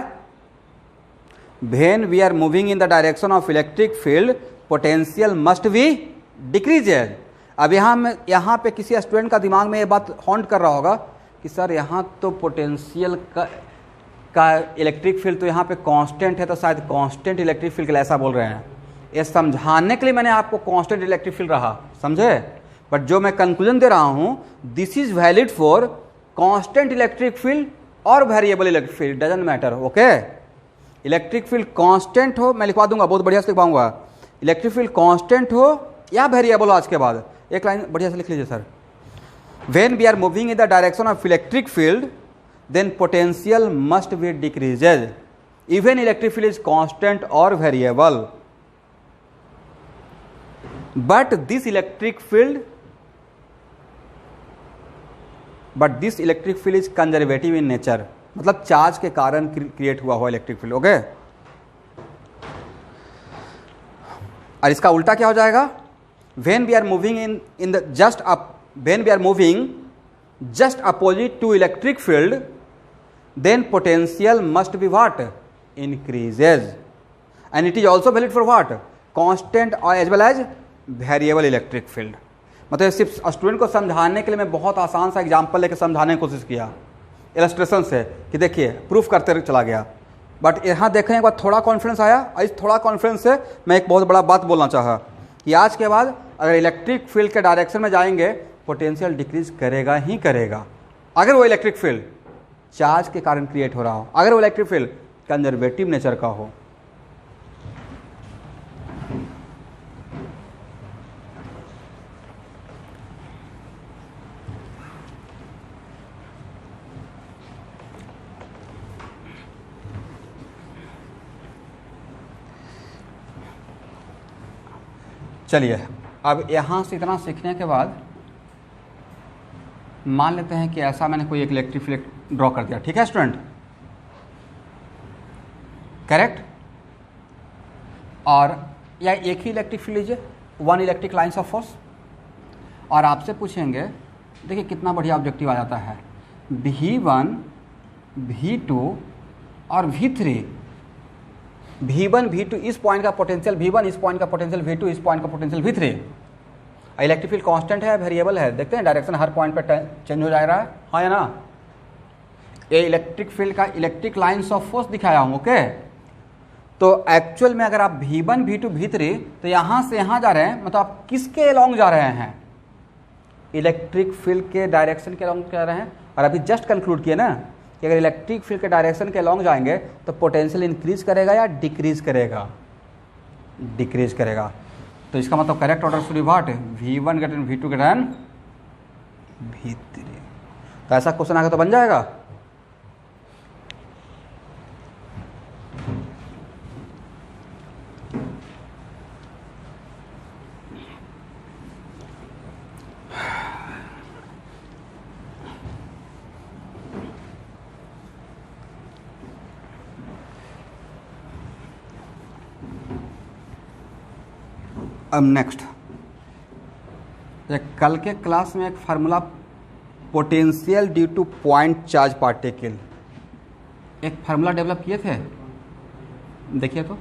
[SPEAKER 1] When we are moving in the direction of electric field, potential must be decreases. अब यहाँ पे किसी स्टूडेंट का दिमाग में ये बात हॉन्ट कर रहा होगा कि सर यहाँ तो पोटेंशियल का इलेक्ट्रिक फील्ड तो यहाँ पे कांस्टेंट है, तो शायद कांस्टेंट इलेक्ट्रिक फील्ड के लिए ऐसा बोल रहे हैं। ये समझाने के लिए मैंने आपको कांस्टेंट इलेक्ट्रिक फील्ड रहा, समझे? बट जो मैं कंक्लूजन दे रहा हूँ, this is valid for constant electric field और variable electric field, doesn't matter. Okay, electric field constant हो, मैं लिखवा दूंगा, बहुत बढ़िया से लिखवाऊंगा, इलेक्ट्रिक फील्ड कांस्टेंट हो या वेरिएबल हो। आज के बाद एक लाइन बढ़िया से लिख लीजिए sir, when we are moving in the direction of electric field then potential must be decreases even electric field is constant और variable, but this electric field is conservative in nature, मतलब charge के कारण create हुआ electric field. Okay, और इसका उल्टा क्या हो जाएगा, when we are moving in the when we are moving just opposite to electric field then potential must be what, increases, and it is also valid for what, constant or as well as variable electric field। मतलब सिर्फ student को समझाने के लिए मैं बहुत आसान सा एग्जांपल लेकर समझाने की कोशिश किया इलस्ट्रेशन से कि देखिए प्रूफ करते चला गया। बट यहाँ देखें एक बार थोड़ा कॉन्फिडेंस आया, इस थोड़ा कॉन्फिडेंस से मैं एक बहुत बड़ा बात बोलना चाहा कि आज के बाद अगर इलेक्ट्रिक फील्ड के डायरेक्शन में जाएंगे पोटेंशियल डिक्रीज करेगा ही करेगा, अगर वो इलेक्ट्रिक फील्ड चार्ज के कारण क्रिएट हो रहा हो, अगर वो इलेक्ट्रिक फील्ड कंजर्वेटिव नेचर का हो। चलिए, अब यहाँ से इतना सीखने के बाद मान लेते हैं कि ऐसा मैंने कोई एक इलेक्ट्रिक फील्ड ड्रॉ कर दिया, ठीक है स्टूडेंट, करेक्ट? और या एक ही इलेक्ट्रिक फील्ड लीजिए, one electric lines of force, और आपसे पूछेंगे, देखिए कितना बढ़िया ऑब्जेक्टिव आ जाता है, V1 V2 और V3, V1 V2 इस पॉइंट का पोटेंशियल V1, इस पॉइंट का पोटेंशियल V2, इस पॉइंट का potential V3। Electric field constant है, वेरिएबल है, देखते हैं डायरेक्शन हर पॉइंट पे चेंज हो जा रहा है, हाँ या ना? ये इलेक्ट्रिक फील्ड का इलेक्ट्रिक लाइन्स ऑफ फोर्स दिखाया हूँ। ओके, तो एक्चुअल में अगर आप V1 V2 V3 तो यहाँ से यहाँ जा रहे हैं, मतलब आप किसके अलोंग जा रहे हैं, इलेक्ट्रिक फील्ड के डायरेक्शन के अलोंग जा रहे हैं। और अभी जस्ट कंक्लूड किए ना कि अगर इलेक्ट्रिक फील्ड के डायरेक्शन के अलोंग जाएंगे तो पोटेंशियल इंक्रीज करेगा या डिक्रीज करेगा, डिक्रीज करेगा। तो इसका मतलब correct order should be what, V1 greater than V2 greater than V3। तो ऐसा क्वेश्चन आगे तो बन जाएगा। अब नेक्स्ट, कल के क्लास में एक formula potential due two point charge particle, एक फार्मूला डेवलप किए थे, देखिए तो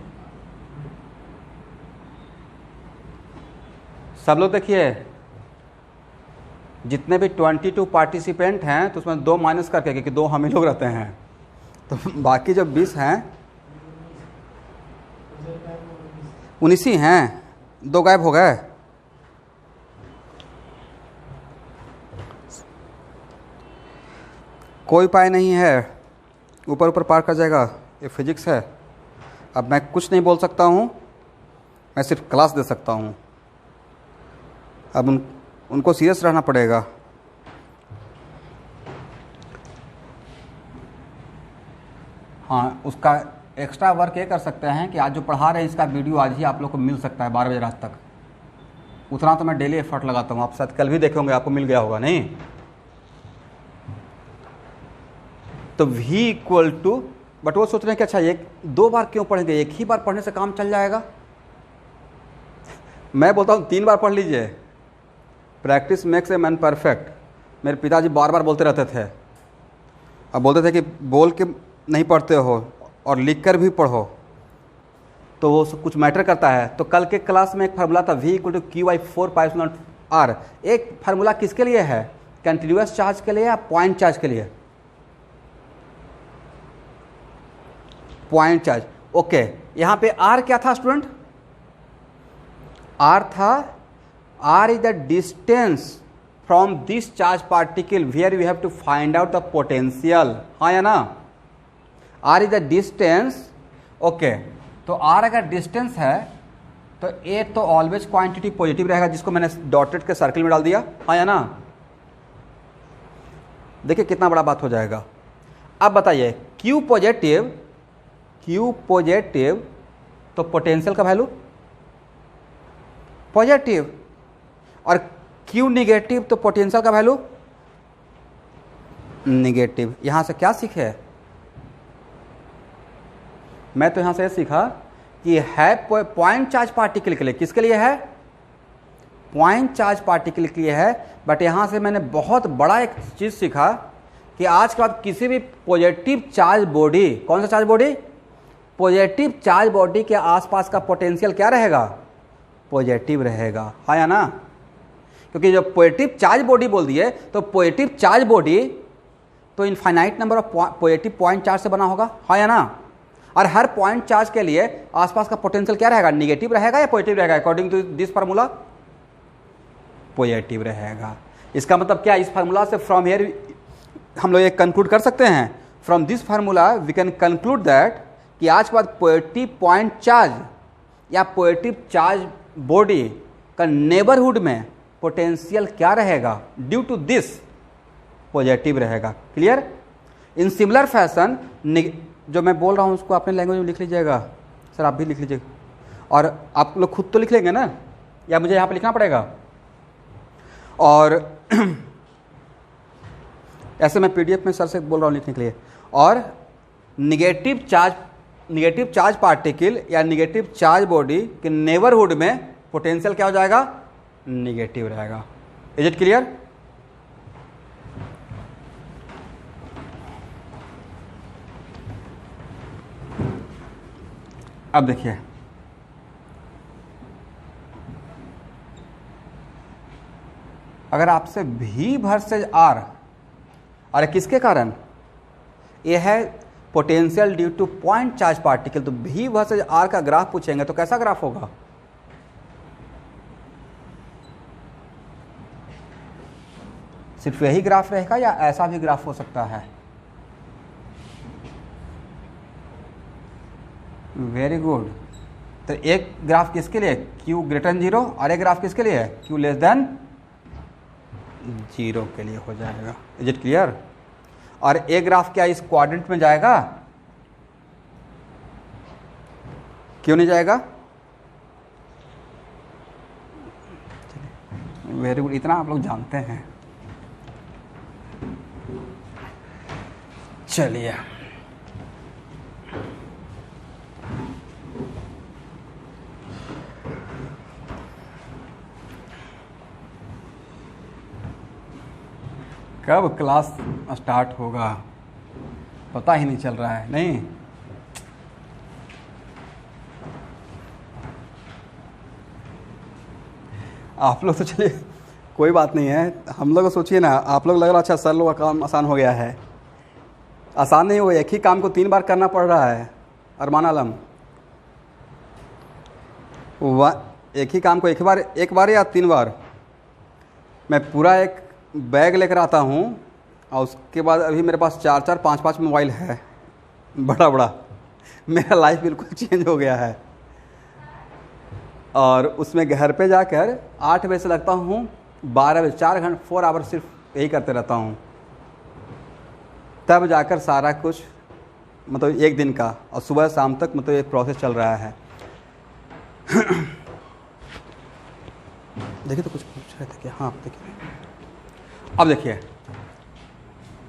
[SPEAKER 1] सब लोग देखिए, जितने भी 22 पार्टिसिपेंट हैं तो उसमें 2 माइनस करके, क्योंकि 2 हम ही लोग रहते हैं, तो बाकी जो 20 हैं 19 ही हैं, 2 गायब हो गए। कोई उपाय नहीं है, ऊपर ऊपर पार कर जाएगा, ये फिजिक्स है। अब मैं कुछ नहीं बोल सकता हूँ, मैं सिर्फ क्लास दे सकता हूँ। अब उनको सीरियस रहना पड़ेगा। हाँ, उसका एक्स्ट्रा वर्क ये कर सकते हैं कि आज जो पढ़ा रहे हैं इसका वीडियो आज ही आप लोग को मिल सकता है 12 बजे रात तक। उतना तो मैं डेली एफर्ट लगाता हूँ, आप शायद कल भी देखे होंगे, आपको मिल गया होगा नहीं? तो V इक्वल टू, बट वो सोच रहे हैं कि अच्छा एक 2 बार क्यों पढ़ेंगे, एक ही बार पढ़ने से काम चल जाएगा। मैं बोलता हूँ 3 बार पढ़ लीजिए, practice makes a man perfect. मेरे पिताजी बार बार बोलते रहते थे, अब बोलते थे कि बोल के नहीं पढ़ते हो और लिख कर भी पढ़ो। तो वो कुछ मैटर करता है। तो कल के क्लास में एक फार्मूला था V equal to Q by 4 pi epsilon R। एक फार्मूला किसके लिए है, कंटिन्यूअस चार्ज के लिए या पॉइंट चार्ज के लिए? Point charge. ओके, यहाँ पे R क्या था स्टूडेंट? R था, R is the distance from this charge particle where you have to find out the potential, हाँ या ना? R is the distance. Okay, तो R अगर डिस्टेंस है तो A तो ऑलवेज क्वांटिटी पॉजिटिव रहेगा, जिसको मैंने डॉटेड के सर्कल में डाल दिया, हाँ या ना? देखिए कितना बड़ा बात हो जाएगा। अब बताइए Q पॉजिटिव तो पोटेंशियल का वैल्यू पॉजिटिव, और Q निगेटिव तो पोटेंशियल का वैल्यू निगेटिव। यहां से क्या सीखे? मैं तो यहां से सीखा कि है पॉइंट चार्ज पार्टिकल के लिए। किसके लिए है? पॉइंट चार्ज पार्टिकल के लिए है। बट यहां से मैंने बहुत बड़ा एक चीज सीखा कि आज के बाद किसी भी पॉजिटिव चार्ज बॉडी, कौन सा charge body? Positive charge body के आसपास का पोटेंशियल क्या रहेगा? पॉजिटिव रहेगा, हाँ या ना? क्योंकि जब पॉजिटिव चार्ज बॉडी बोल दिए तो पॉजिटिव चार्ज बॉडी तो infinite number of positive point charge से बना होगा, हाँ या ना? और हर पॉइंट चार्ज के लिए आसपास का पोटेंशियल क्या रहेगा? निगेटिव रहेगा या पॉजिटिव रहेगा? According to this formula positive रहेगा। इसका मतलब क्या? इस फार्मूला से फ्रॉम हियर हम लोग ये कंक्लूड कर सकते हैं, from this formula we can conclude that कि आज के बाद पॉजिटिव पॉइंट चार्ज या पॉजिटिव चार्ज बॉडी का नेबरहुड में पोटेंशियल क्या रहेगा? ड्यू टू दिस पॉजिटिव रहेगा। क्लियर? इन सिमिलर फैशन जो मैं बोल रहा हूँ उसको अपने लैंग्वेज में लिख लीजिएगा। सर आप भी लिख लीजिएगा, और आप लोग खुद तो लिख लेंगे ना, या मुझे यहाँ पे लिखना पड़ेगा? और ऐसे मैं पीडीएफ में सर से बोल रहा हूँ लिखने के लिए। और निगेटिव चार्ज पार्टिकल या निगेटिव चार्ज बॉडी के नेबरहुड में पोटेंशियल क्या हो जाएगा? निगेटिव रहेगा। Is it clear? अब देखिए, अगर आपसे V वर्सेज R, अरे किसके कारण? ये है potential due two point charge particle, तो V वर्सेज R का ग्राफ पूछेंगे तो कैसा ग्राफ होगा? सिर्फ यही ग्राफ रहेगा या ऐसा भी ग्राफ हो सकता है? Very good. तो एक ग्राफ किसके लिए? Q ग्रेटर देन 0, और एक ग्राफ किसके लिए? Q लेस देन 0 के लिए हो जाएगा। Is it clear? और एक ग्राफ क्या इस क्वाड्रेंट में जाएगा? क्यों नहीं जाएगा? वेरी गुड, इतना आप लोग जानते हैं। चलिए, कब क्लास स्टार्ट होगा पता ही नहीं चल रहा है। नहीं, आप लोग तो चलिए कोई बात नहीं है। हम लोग सोचिए ना, आप लोग लग रहा अच्छा सर लोग का काम आसान हो गया है। आसान नहीं हो, एक ही काम को 3 बार करना पड़ रहा है। अरमान आलम, एक ही काम को एक बार या 3 बार? मैं पूरा एक बैग लेकर आता हूँ और उसके बाद अभी मेरे पास 4-4, 5-5 मोबाइल है, बड़ा बड़ा। मेरा लाइफ बिल्कुल चेंज हो गया है। और उसमें घर पे जाकर 8 बजे से लगता हूँ 12 बजे, 4 घंटे 4 आवर सिर्फ यही करते रहता हूँ। तब जाकर सारा कुछ मतलब एक दिन का, और सुबह शाम तक मतलब एक प्रोसेस चल रहा है। देखिए तो कुछ पूछ रहे थे कि हाँ, देखिए अब देखिए,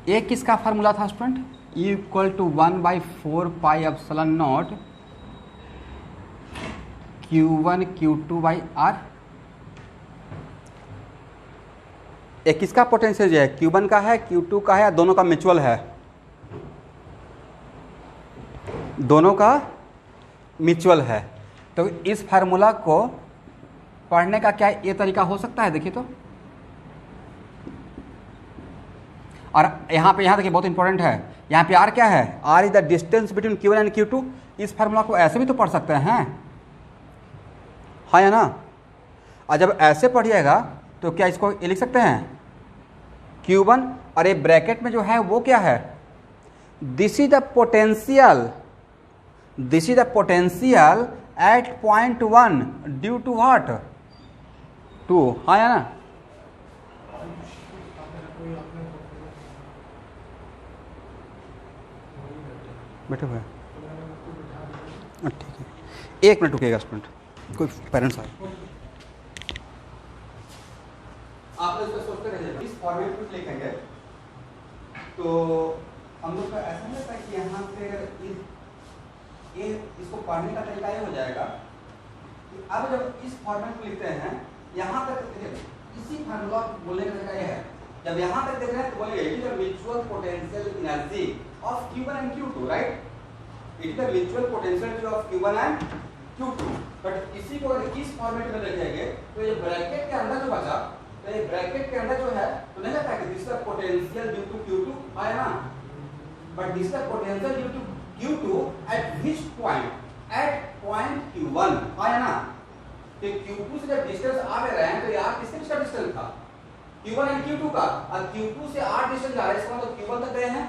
[SPEAKER 1] एक किसका फार्मूला था student? E equal to 1/4 pi epsilon not Q1 Q2 by R। एक किसका पोटेंशियल है? Q1 का है, Q2 का है, या दोनों का म्यूचुअल है? दोनों का म्यूचुअल है। तो इस फार्मूला को पढ़ने का क्या ये तरीका हो सकता है, देखिए तो। और यहाँ देखिए बहुत इंपॉर्टेंट है, यहाँ पे आर क्या है, R is the distance between Q1 and Q2। इस फार्मूला को ऐसे भी तो पढ़ सकते हैं, हाँ या ना। और जब ऐसे पढ़िएगा तो क्या इसको ये लिख सकते हैं Q1, और ये ब्रैकेट में जो है वो क्या है, this is the potential at point 1 due to what, two, हाँ या ना। बैठे हुए ठीक है, एक मिनट रुकिएगा स्टूडेंट, कोई पेरेंट्स आए। आप लोग इसको सोचते रहिए, इस फॉर्मेट में लिखेंगे तो हम लोग का ऐसा नहीं लगता कि यहाँ पे ये इसको पढ़ने का तरीका ये हो जाएगा कि अब जब इस फॉर्मेट में लिखते हैं, यहाँ तक देखिए इसी फार्मूला बोलने का तरीका ये है, जब यहाँ तक देख रहे हैं तो बोलेंगे it is the mutual potential energy of Q1 and Q2, right. It is the mutual potential energy of Q1 and Q2। But इसी को अगर इस फॉर्मेट में लिखेंगे तो ये ब्रैकेट के अंदर जो बचा, तो ये ब्रैकेट के अंदर जो है तो नहीं लगता कि this is the potential due to Q2, है ना। But this is the potential due to Q2 at which point, at point Q1, है ना। तो Q2 से जब डिस्टेंस आ रहे हैं तो यार किसके बीच का डिस्टेंस था, Q1 एंड Q2 का, और Q2 से R डिस्टेंस जा रहा है, इसका मतलब Q1 तक गए हैं।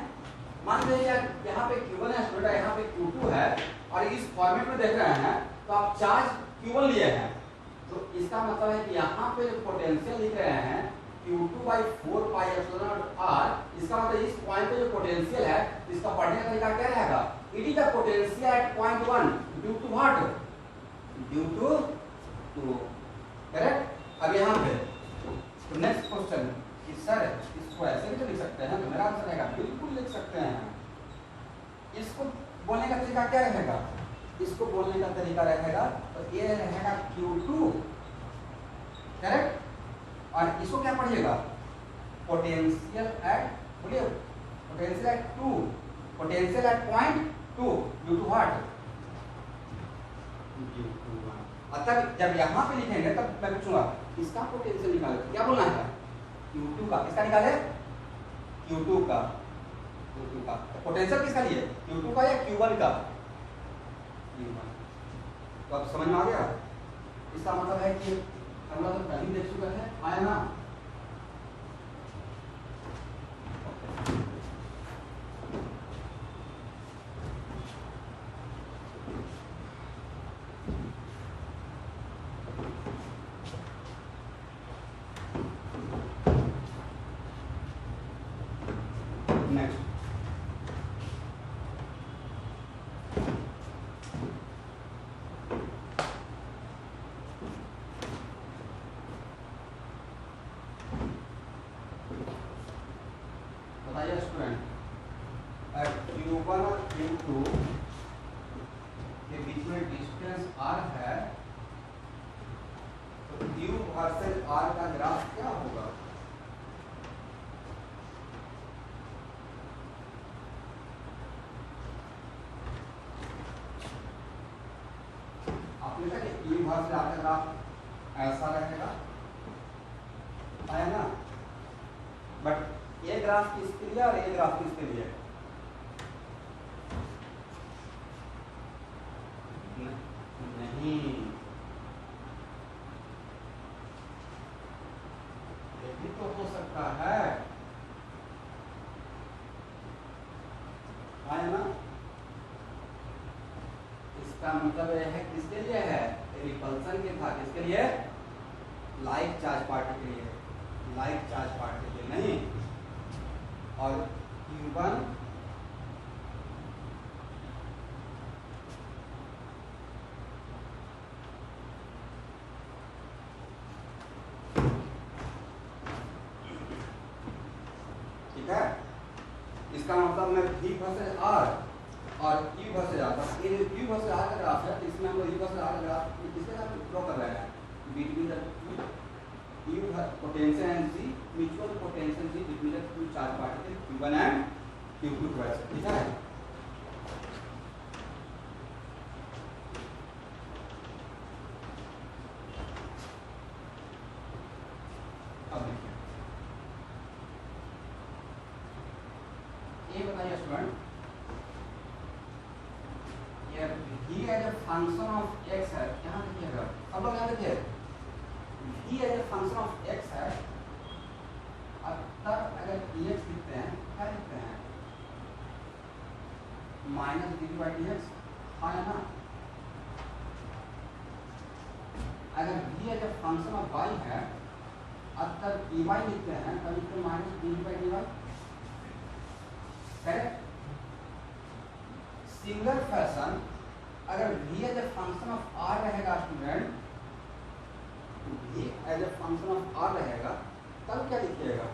[SPEAKER 1] मान लीजिए यहाँ पे Q1 है स्टूडेंट, यहाँ पे Q2 है, और इस फॉर्मेट में देख रहे हैं तो आप चार्ज Q1 लिए हैं, तो इसका मतलब है कि यहाँ पे जो पोटेंशियल लिख रहे हैं Q2/4 pi epsilon not R, इसका मतलब इस पॉइंट पे जो पोटेंशियल है इसका पढ़ने का तरीका क्या रहेगा, it is the potential at point 1 due to what, due to two, correct. अब यहाँ पे तो नेक्स्ट क्वेश्चन कि सर इसको ऐसे भी तो लिख सकते हैं, तो मेरा आंसर रहेगा बिल्कुल लिख सकते हैं। इसको बोलने का तरीका क्या रहेगा, इसको बोलने का तरीका रहेगा तो ये रहेगा Q2, करेक्ट। और इसको क्या पढ़िएगा, पोटेंशियल एट, बोलिए potential at 2, potential at point 2 due to what, due to 1। तब जब यहाँ पे लिखेंगे तब मैं पूछूंगा इसका पोटेंशियल निकाले, क्या बोलना है, Q2 का, किसका निकाले, Q2 का, Q2 का। पोटेंशियल किसका लिए, Q2 का या Q1 का, Q1। तो अब समझ में आ गया, इसका मतलब है कि हम लोग पहले देख चुके हैं, आया ना। नेक्स्ट बताइए स्टूडेंट, Q1 और Q2 के बीच में डिस्टेंस R है, तो Q वर्सेस R का ग्राफ क्या होगा, आपने कहा कि Q वर्सेस R का ग्राफ ऐसा रहेगा, है ना। बट ये ग्राफ किसके लिए और ये ग्राफ किसके लिए, नहीं, ये भी तो हो सकता है ना। इसका मतलब यह है किसके लिए है, रिपल्सन के था, किसके लिए, लाइक चार्ज पार्टिकल के लिए, लाइक चार्ज पार्टिकल के लिए नहीं। और Q1 ठीक है, इसका मतलब मैं V वर्सेस R और Q वर्सेस R, ये Q वर्सेस R का ग्राफ है, इसमें हम V वर्सेस R का ग्राफ किसके साथ ड्रॉ कर रहे हैं, between the Q potential energy, mutual potential energy between the two charge particles Q1 and Q2 वैसे, ठीक है। सब लोग यहाँ देखिए v as a function of x है, अब तब अगर dx लिखते हैं क्या लिखते हैं, minus D by D X, हाँ है ना। अगर v as a function of y है, अब तक dy लिखते हैं तब लिखते हैं minus D by D Y, correct. Single fashion अगर v as a function of r रहेगा student, v as a function of r रहेगा तब क्या लिखिएगा,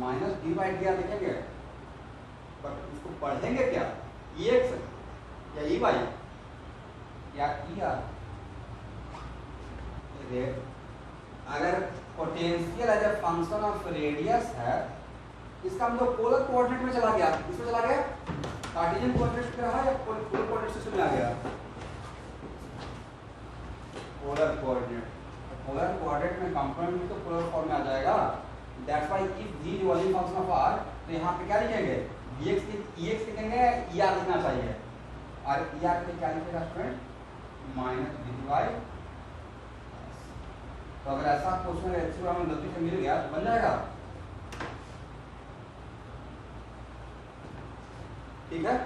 [SPEAKER 1] minus D by D R लिखेंगे, बट उसको पढ़ेंगे क्या, ex या e वाई या e आर। अगर potential as a function of radius है, इसका मतलब पोलर कोऑर्डिनेट में चला गया, इसमें चला गया, कार्टेशियन कोऑर्डिनेट में रहा या पोलर कोऑर्डिनेट सिस्टम में आ गया, पोलर कोऑर्डिनेट। पोलर कोऑर्डिनेट में कंपोनेंट में तो पोलर फॉर्म में आ जाएगा। That's why if v is volume function of r, तो यहाँ पे क्या लिखेंगे, ex लिखेंगे, er लिखना चाहिए, और er पे क्या लिखेगा स्टूडेंट, माइनस डी वाई। तो अगर ऐसा क्वेश्चन एक्चुअली हमें गलती से मिल गया तो बन जाएगा, ठीक है।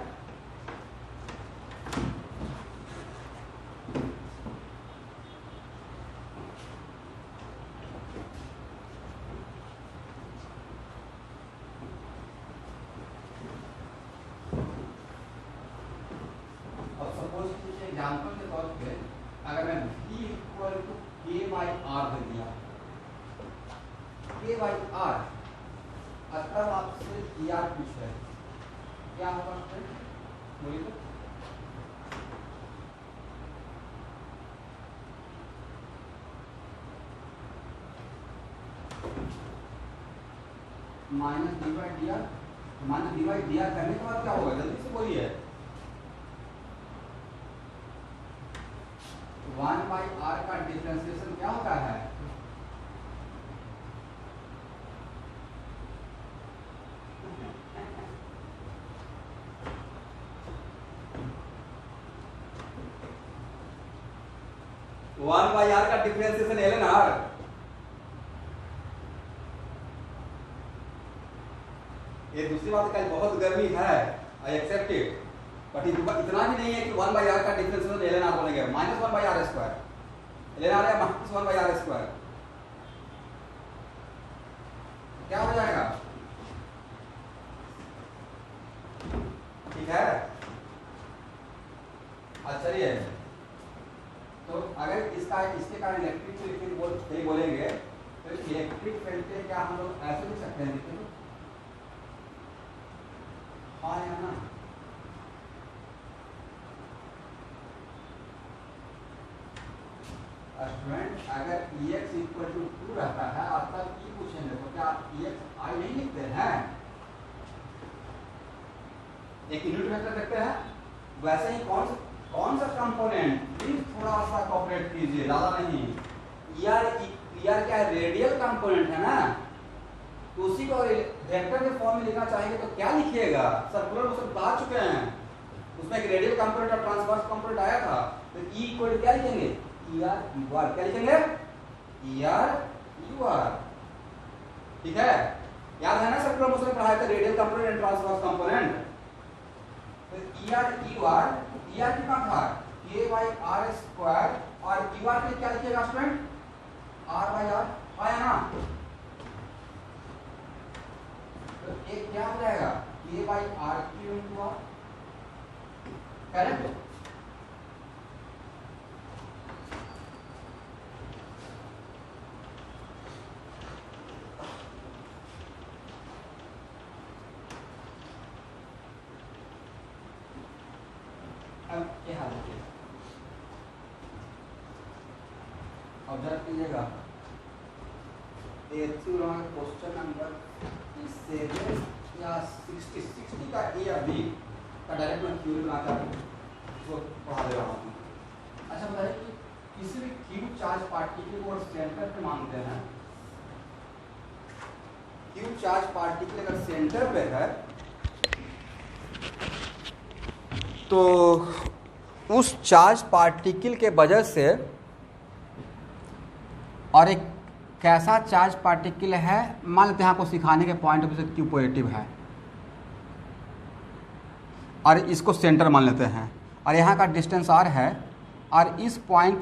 [SPEAKER 1] अब सपोज एग्जांपल के तौर पे अगर मैं v इक्वल टू k बाई r दे दिया, k बाई r, तब आपसे er पूछे क्या होगा बोलिए तो, minus D by D are, minus D by D are करने के बाद क्या होगा, जल्दी से बोलिए। 1 बाई आर का डिफरेंशिएशन क्या होता है, वन बाई आर का डिफरेंशिएशन एल एन आर। ये दूसरी बात का बहुत गर्मी है, आई एक्सेप्ट इट, बट इतना भी नहीं है कि 1 बाई आर का डिफरेंशिएशन एल एन आर बनेगा, minus 1 by R square, L N R है माइनस 1 बाई आर स्क्वायर, क्या हो जाएगा, ठीक है। अच्छा चलिए, तो अगर इसके कारण इलेक्ट्रिक फील्ड बोलेंगे तो इलेक्ट्रिक फील्ड के क्या हम लोग ऐसे लिख सकते हैं, देखिए हाँ या ना, स्टूडेंट अगर ex इक्वल टू 2 रहता है और तब e पूछेंगे तो क्या आप ex i नहीं लिखते हैं, एक यूनिट वेक्टर देखते हैं, वैसे ही कौन सा कंपोनेंट, प्लीज थोड़ा सा कोऑपरेट कीजिए, ज्यादा नहीं, er क्या है, रेडियल कंपोनेंट है ना, तो उसी को वेक्टर के फॉर्म में लिखना चाहिए तो क्या लिखिएगा, सर्कुलर वो सब बता चुके हैं, उसमें एक रेडियल कंपोनेंट और ट्रांसवर्स कंपोनेंट आया था, तो e इक्वल क्या लिखेंगे, er u r, क्या लिखेंगे, er u r, ठीक है। याद है ना सर्कुलर मोशन में पढ़ाया था radial component and transverse component, तो er u r, er कितना था, k बाई r स्क्वायर, और u r के क्या लिखिएगा स्टूडेंट, r बाई r, आया ना, तो एक क्या हो जाएगा, k by r Q into r, correct. अब ये हाल है, ऑब्जर्व कीजिएगा, क्वेश्चन नंबर 7 या 60 का ए या बी का डायरेक्ट मैं थ्योरी बनाकर इसको पढ़ा दे रहा हूँ। अच्छा बताइए कि किसी भी क्यूब चार्ज पार्टिकल को सेंटर पे मानते हैं, क्यूब चार्ज पार्टिकल अगर सेंटर पे है तो उस चार्ज पार्टिकल के वजह से, और एक कैसा चार्ज पार्टिकल है, मान लेते हैं आपको सिखाने के पॉइंट ऑफ व्यू से क्यू पॉजिटिव है और इसको सेंटर मान लेते हैं और यहाँ का डिस्टेंस आर है और इस पॉइंट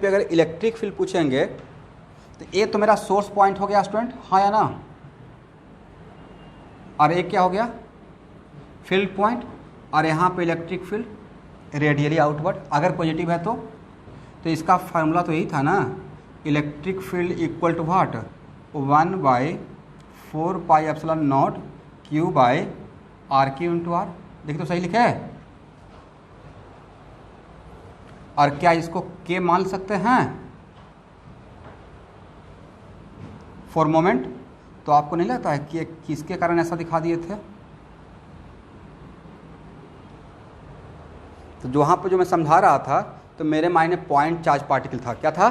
[SPEAKER 1] पर अगर इलेक्ट्रिक फील्ड पूछेंगे तो ये तो मेरा सोर्स पॉइंट हो गया स्टूडेंट, हाँ या ना, और एक क्या हो गया फील्ड पॉइंट, और यहाँ पे इलेक्ट्रिक फील्ड रेडियली आउटवर्ड अगर पॉजिटिव है तो इसका फार्मूला तो यही था ना, electric field equal to what 1/4πε0 Q/r into r. देखिए तो सही लिखा है। और क्या इसको के मान सकते हैं फॉर मोमेंट? तो आपको नहीं लगता है कि किसके कारण ऐसा दिखा दिए थे? तो वहाँ पे जो मैं समझा रहा था तो मेरे मायने पॉइंट चार्ज पार्टिकल था। क्या था?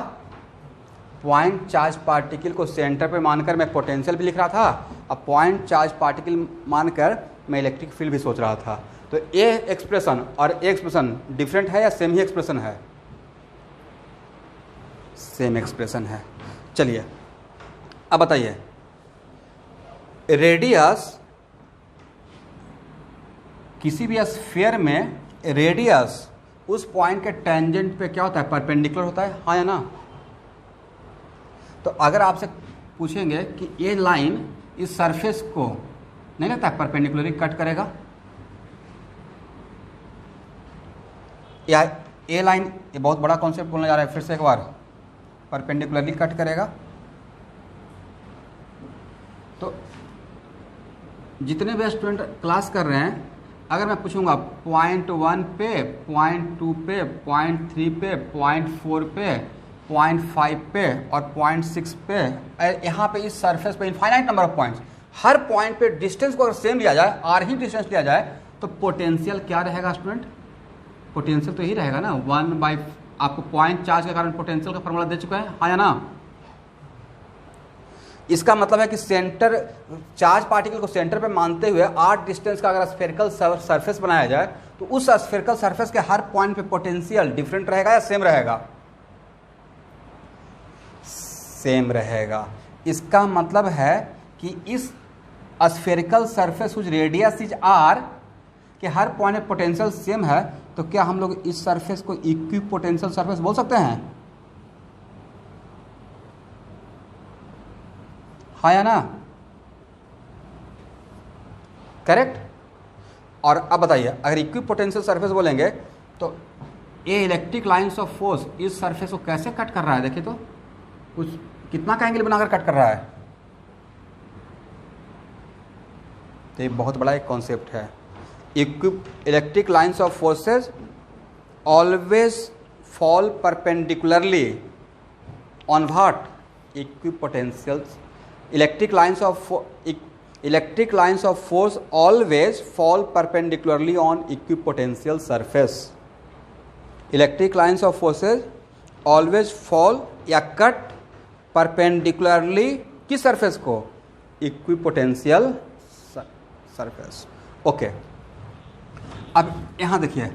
[SPEAKER 1] पॉइंट चार्ज पार्टिकल को सेंटर पे मानकर मैं पोटेंशियल भी लिख रहा था और पॉइंट चार्ज पार्टिकल मानकर मैं इलेक्ट्रिक फील्ड भी सोच रहा था। तो ये एक्सप्रेशन और ये एक्सप्रेशन डिफरेंट है या सेम ही एक्सप्रेशन है? सेम एक्सप्रेशन है। चलिए अब बताइए, रेडियस, किसी भी स्फीयर में रेडियस उस पॉइंट के टेंजेंट पे क्या होता है? परपेंडिकुलर होता है, हाँ या ना? तो अगर आपसे पूछेंगे कि ये लाइन इस सरफेस को नहीं लगता है परपेंडिकुलरली कट करेगा, या ये लाइन, ये बहुत बड़ा कॉन्सेप्ट बोलने जा रहा है फिर से एक बार, परपेंडिकुलरली कट करेगा। तो जितने भी स्टूडेंट क्लास कर रहे हैं, अगर मैं पूछूंगा पॉइंट 1 पे, पॉइंट 2 पे, पॉइंट 3 पे, पॉइंट 4 पे, पॉइंट 5 पे और पॉइंट 6 पे, यहाँ पे इस सरफेस पे infinite number of points, her point पे डिस्टेंस को अगर सेम लिया जाए, आर ही डिस्टेंस लिया जाए, तो पोटेंशियल क्या रहेगा स्टूडेंट? पोटेंशियल तो यही रहेगा ना 1/, आपको पॉइंट चार्ज के कारण पोटेंशियल का फॉर्मूला दे चुका है, हाँ या ना? इसका मतलब है कि सेंटर चार्ज पार्टिकल को सेंटर पे मानते हुए आर डिस्टेंस का अगर स्फेरिकल सरफेस बनाया जाए तो उस स्फेरिकल सरफेस के हर पॉइंट पे पोटेंशियल डिफरेंट रहेगा या सेम रहेगा? सेम रहेगा। इसका मतलब है कि इस spherical surface whose radius is R के हर पॉइंट में पोटेंशियल सेम है, तो क्या हम लोग इस सरफेस को इक्वी पोटेंशियल सरफेस बोल सकते हैं, हाँ या ना? करेक्ट। और अब बताइए, अगर इक्वी पोटेंशियल सरफेस बोलेंगे तो ये इलेक्ट्रिक लाइंस ऑफ फोर्स इस सरफेस को कैसे कट कर रहा है? देखिए तो कुछ कितना का एंगल बनाकर कट कर रहा है। तो ये बहुत बड़ा एक कॉन्सेप्ट है। Electric lines of forces always fall perpendicularly on what? Equipotentials. Electric lines of force always fall perpendicularly on equipotential surface. Electric lines of forces always fall या cut perpendicularly किस सरफेस को? Equipotential surface. ओके, अब यहाँ देखिए,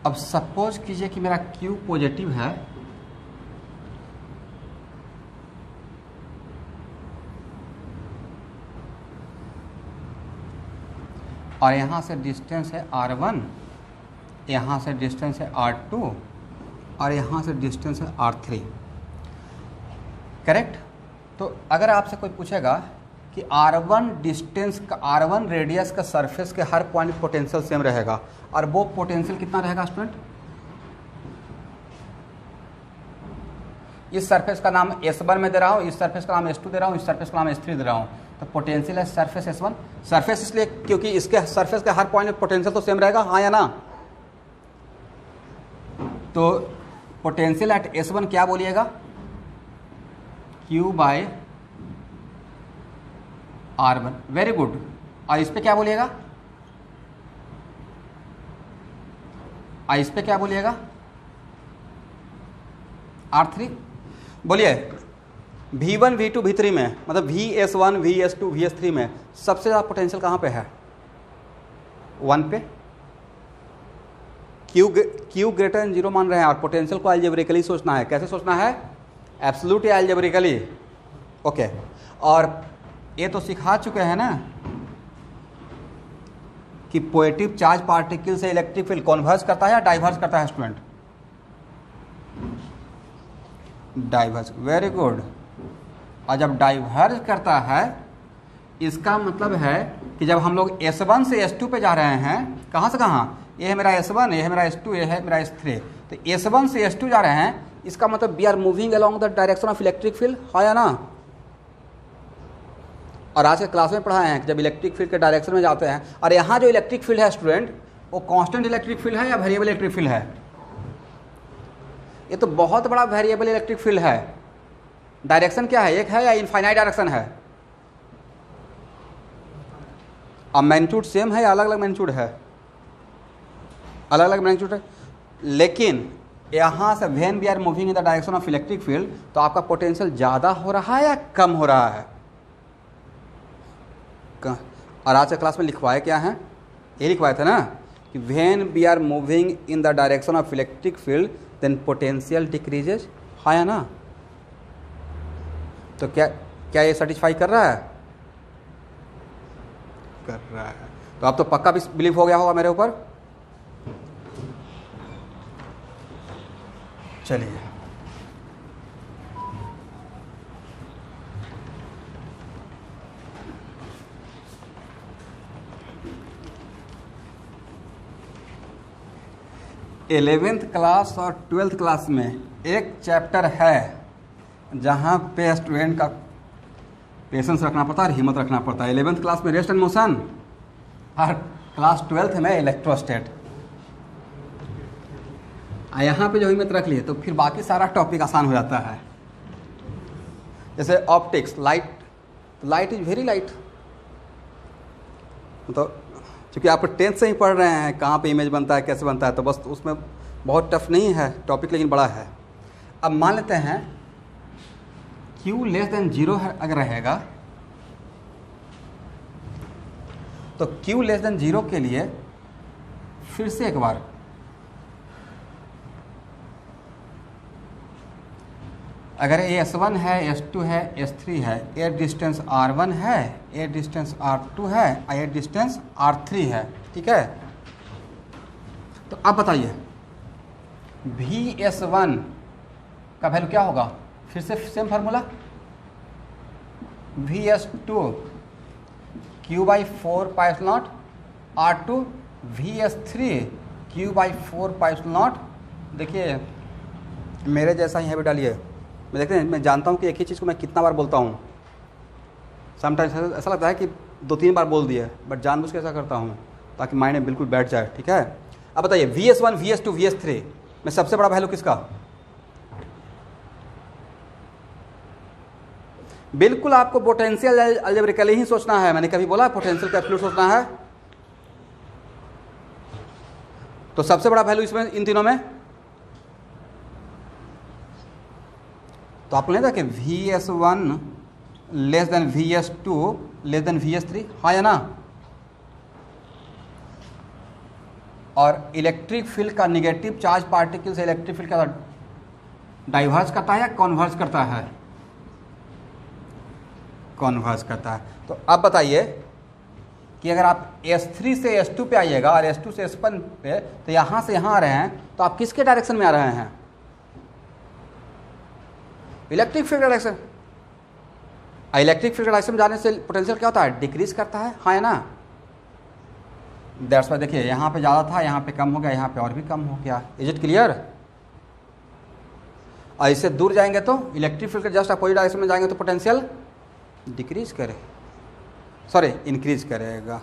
[SPEAKER 1] अब suppose कीजिए कि मेरा Q पॉजिटिव है और यहाँ से डिस्टेंस है R1, यहाँ से डिस्टेंस है R2 और यहाँ से डिस्टेंस है R3। करेक्ट। तो अगर आपसे कोई पूछेगा कि R1 डिस्टेंस का, R1 रेडियस का सरफेस के हर पॉइंट पोटेंशियल सेम रहेगा और वो पोटेंशियल कितना रहेगा स्टूडेंट? इस सरफेस का नाम S1 में दे रहा हूँ, इस सरफेस का नाम S2 दे रहा हूँ, इस सरफेस का नाम S3 दे रहा हूँ। तो पोटेंशियल है सरफेस S1, सरफेस इसलिए क्योंकि इसके सरफेस के हर पॉइंट में पोटेंशियल तो सेम रहेगा, हाँ या ना? तो पोटेंशियल एट S1 क्या बोलिएगा? Q/r R1, very good. और इस पे क्या बोलिएगा, और इस पे क्या बोलिएगा, R3। बोलिए V1 V2 V3 में, मतलब VS1 VS2 VS3 में सबसे ज़्यादा पोटेंशियल कहाँ पे है, 1 पे। Q ग्रेटर देन 0 मान रहे हैं और पोटेंशियल को एल्जेब्रिकली सोचना है। कैसे सोचना है, एब्सोल्यूट या एल्जेब्रिकली, ओके। और ये तो सिखा चुके हैं ना कि पॉजिटिव चार्ज पार्टिकल से इलेक्ट्रिक फील्ड कन्वर्ज करता है या डाइवर्स करता है स्टूडेंट, डाइवर्स, वेरी गुड। और जब डाइवर्स करता है इसका मतलब है कि जब हम लोग S1 से S2 पे जा रहे हैं, कहाँ से कहाँ, ये है मेरा S1, ये है मेरा S2, ये है मेरा S3, तो S1 से S2 जा रहे हैं, इसका मतलब we are moving along the direction of electric field, है या ना। और आज के क्लास में पढ़ाए हैं कि जब इलेक्ट्रिक फील्ड के डायरेक्शन में जाते हैं, और यहाँ जो इलेक्ट्रिक फील्ड है स्टूडेंट, वो कांस्टेंट इलेक्ट्रिक फील्ड है या वेरिएबल इलेक्ट्रिक फील्ड है, ये तो बहुत बड़ा वेरिएबल इलेक्ट्रिक फील्ड है। डायरेक्शन क्या है, एक है या इनफाइनाइट डायरेक्शन है, अब मैग्नीट्यूड सेम है या अलग अलग मैग्नीट्यूड है, अलग अलग मैग्नीट्यूड है। लेकिन यहाँ से when we are moving in the direction of electric field, तो आपका पोटेंशियल ज़्यादा हो रहा है या कम हो रहा है। और आज के क्लास में लिखवाए क्या है, ये लिखवाए थे ना कि when we are moving in the direction of electric field then potential decreases, है या ना। तो क्या ये सेटिस्फाई कर रहा है, कर रहा है। तो अब तो पक्का भी बिलीव हो गया होगा मेरे ऊपर। चलिए इलेवेंथ क्लास और 12th क्लास में एक चैप्टर है जहाँ पे स्टूडेंट का पेशेंस रखना पड़ता है और हिम्मत रखना पड़ता है। 11th क्लास में रेस्ट एंड मोशन और क्लास 12th में इलेक्ट्रोस्टैट। यहाँ पे जो हिम्मत रख लिए तो फिर बाकी सारा टॉपिक आसान हो जाता है। जैसे optics, light is very light, तो चूँकि आप 10th से ही पढ़ रहे हैं कहाँ पे इमेज बनता है, कैसे बनता है, तो बस उसमें बहुत टफ नहीं है टॉपिक, लेकिन बड़ा है। अब मान लेते हैं Q लेस देन 0 अगर रहेगा तो Q लेस देन 0 के लिए फिर से एक बार अगर S1 है, S2 है, S3 है, ये डिस्टेंस R1 है, ये डिस्टेंस R2 है और ये डिस्टेंस R3 है, ठीक है। तो अब बताइए VS1 का वैल्यू क्या होगा, फिर से same formula, VS2 Q/4πε0 R2 VS3 Q/4πε0। देखिए मेरे जैसा ही है भी डालिए। मैं देखते हैं, मैं जानता हूँ कि एक ही चीज़ को मैं कितना बार बोलता हूँ, समटाइम्स ऐसा लगता है कि 2-3 बार बोल दिया, बट जानबूझ के ऐसा करता हूँ ताकि माइंड में बिल्कुल बैठ जाए, ठीक है। अब बताइए VS1 VS2 VS3 में सबसे बड़ा वैल्यू किसका, बिल्कुल आपको पोटेंशियल अलजेब्रिकली ही सोचना है। मैंने कभी बोला पोटेंशियल का एब्सोल्यूट सोचना है, तो सबसे बड़ा वैल्यू इसमें इन तीनों में, तो आपको नहीं था कि VS1 less than VS2 less than VS3, हाँ या ना। और इलेक्ट्रिक फील्ड का निगेटिव चार्ज पार्टिकल से इलेक्ट्रिक फील्ड का डाइवर्स करता है या कन्वर्स करता है, कन्वर्स करता है। तो अब बताइए कि अगर आप S3 से S2 पे आइएगा और S2 से S1 पे, तो यहाँ से यहाँ आ रहे हैं, तो आप किसके डायरेक्शन में आ रहे हैं, electric field direction. Electric field direction में जाने से पोटेंशियल क्या होता है, डिक्रीज करता है, हाँ या ना। दैट्स वाई देखिए यहाँ पे ज़्यादा था, यहाँ पे कम हो गया, यहाँ पे और भी कम हो गया। Is it clear. और इससे दूर जाएंगे तो इलेक्ट्रिक फील्ड के जस्ट अपोजिट डायरेक्शन में जाएंगे तो पोटेंशियल डिक्रीज करे, सॉरी इंक्रीज करेगा।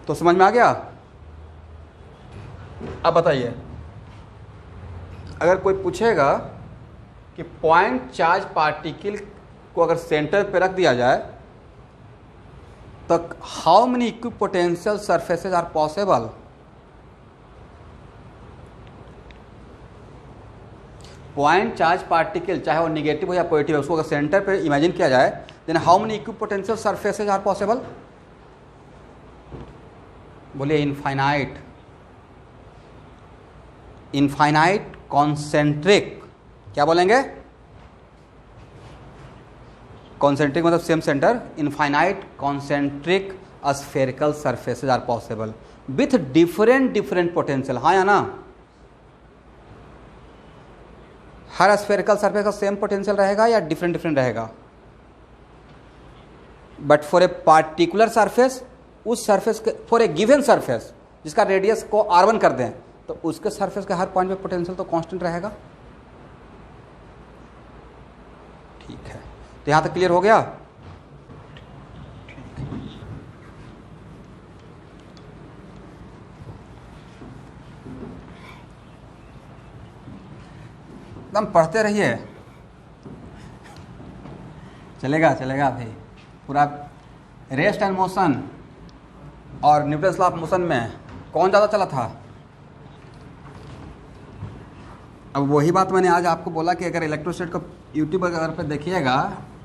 [SPEAKER 1] तो समझ में आ गया। अब बताइए अगर कोई पूछेगा कि पॉइंट चार्ज पार्टिकल को अगर सेंटर पे रख दिया जाए तो how many equipotential surfaces are possible? Point charge particle चाहे वो निगेटिव हो या पॉजिटिव है, उसको अगर सेंटर पे इमेजिन किया जाए, then how many equipotential surfaces are possible? बोलिए इनफाइनाइट। इनफाइनाइट कॉन्सेंट्रिक, क्या बोलेंगे? कॉन्सेंट्रिक मतलब same centre. Infinite concentric spherical surfaces are possible with different potential. हाँ या ना? हर स्फेरिकल सरफेस का सेम पोटेंशियल रहेगा या डिफरेंट रहेगा? But for a particular surface, उस सरफेस के फॉर ए गिवन सरफेस जिसका रेडियस को r1 कर दें, तो उसके सरफेस के हर पॉइंट पे पोटेंशियल तो कांस्टेंट रहेगा। ठीक है, तो यहां तक क्लियर हो गया? एकदम पढ़ते रहिए, चलेगा भाई। पूरा रेस्ट एंड मोशन और न्यूटन्स लॉ ऑफ मोशन में कौन ज़्यादा चला था? अब वही बात मैंने आज आपको बोला कि अगर इलेक्ट्रोस्टैट को यूट्यूब अगर पे देखिएगा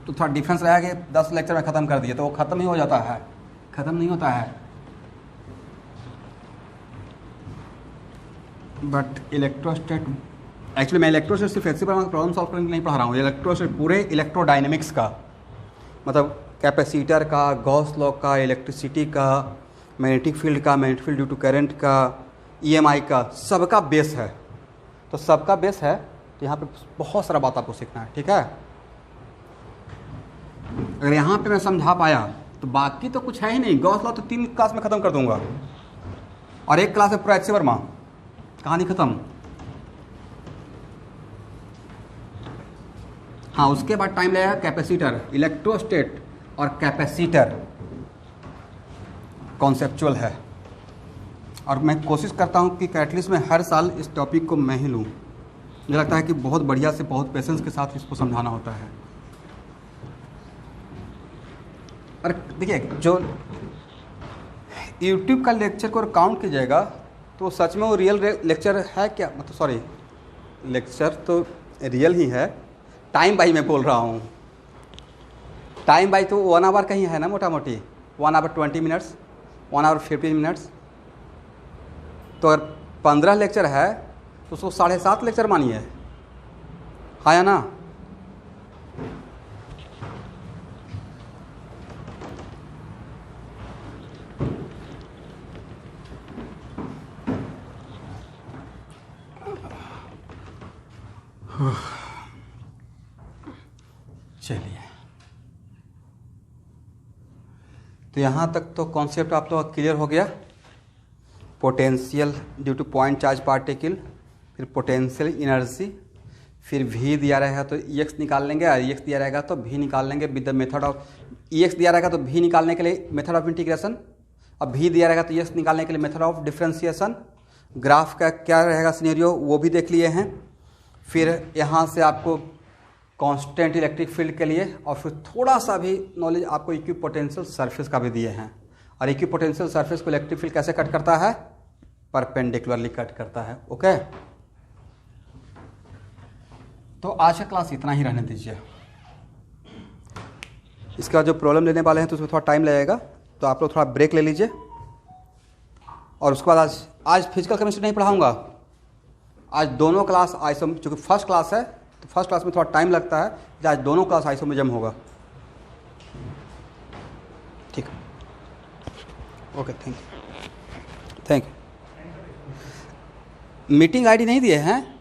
[SPEAKER 1] तो थोड़ा डिफरेंस रहेगा कि 10 लेक्चर में ख़त्म कर दिए, तो वो ख़त्म ही हो जाता है, ख़त्म नहीं होता है। बट इलेक्ट्रोस्टैट, एक्चुअली मैं इलेक्ट्रोस्टैट सिर्फ ऐसी प्रॉब्लम सॉल्व करने के लिए नहीं पढ़ा रहा हूँ। इलेक्ट्रोस्टैट पूरे इलेक्ट्रोडायनेमिक्स का, मतलब कैपेसिटर का, गॉस लॉ का, इलेक्ट्रिसिटी का, मैग्नेटिक फील्ड का, magnetic field due to current का, EMI का, सबका बेस है। तो सबका बेस है, तो यहाँ पे बहुत सारा बात आपको सीखना है। ठीक है, अगर यहाँ पे मैं समझा पाया तो बाकी तो कुछ है ही नहीं। गॉस लॉ तो 3 क्लास में ख़त्म कर दूंगा, और 1 क्लास में पूरा HC वर्मा, कहानी ख़त्म। हाँ, उसके बाद टाइम लगेगा कैपेसिटर, इलेक्ट्रोस्टेट और कैपेसिटर कॉन्सेप्चुअल है। और मैं कोशिश करता हूँ कि कैटलिस्ट में हर साल इस टॉपिक को मैं ही लूँ। मुझे लगता है कि बहुत बढ़िया से, बहुत पेशेंस के साथ इसको समझाना होता है। और देखिए, जो यूट्यूब का लेक्चर को काउंट कीजिएगा तो सच में वो रियल लेक्चर है क्या? मतलब सॉरी, लेक्चर तो रियल ही है, टाइम बाई मैं बोल रहा हूँ। टाइम बाई तो 1 आवर कहीं है ना, मोटा मोटी 1 आवर 20 मिनट्स, 1 आवर 15 मिनट्स। तो अगर 15 लेक्चर है तो उसको 7.5 लेक्चर मानिए, हाँ या ना? चलिए, तो यहाँ तक तो कॉन्सेप्ट आप लोग क्लियर हो गया। Potential due two point charge particle, फिर पोटेंशियल एनर्जी, फिर V दिया रहेगा तो EX निकाल लेंगे, और EX दिया रहेगा तो V निकाल लेंगे with the method of, EX दिया रहेगा तो V निकालने के लिए मेथड ऑफ इंटीग्रेशन, और V दिया रहेगा तो EX निकालने के लिए मेथड ऑफ डिफ्रेंशिएशन। ग्राफ का क्या रहेगा सिनेरियो वो भी देख लिए हैं। फिर यहाँ से आपको कांस्टेंट इलेक्ट्रिक फील्ड के लिए, और फिर थोड़ा सा भी नॉलेज आपको इक्विपोटेंशियल सरफेस का भी दिए हैं। और इक्विपोटेंशियल सरफेस को इलेक्ट्रिक फील्ड कैसे कट करता है? परपेंडिकुलरली कट करता है। ओके, तो आज का क्लास इतना ही रहने दीजिए। इसका जो प्रॉब्लम लेने वाले हैं तो उसमें थोड़ा टाइम लगेगा, तो आप लोग थोड़ा ब्रेक ले लीजिए। और उसके बाद आज फिजिकल केमिस्ट्री नहीं पढ़ाऊंगा। आज दोनों क्लास आइसो, चूँकि फर्स्ट क्लास है तो फर्स्ट क्लास में थोड़ा टाइम लगता है, आज दोनों क्लास आइसोमेरिज्म होगा। ठीक है, okay, thank you. Meeting ID नहीं दिए हैं?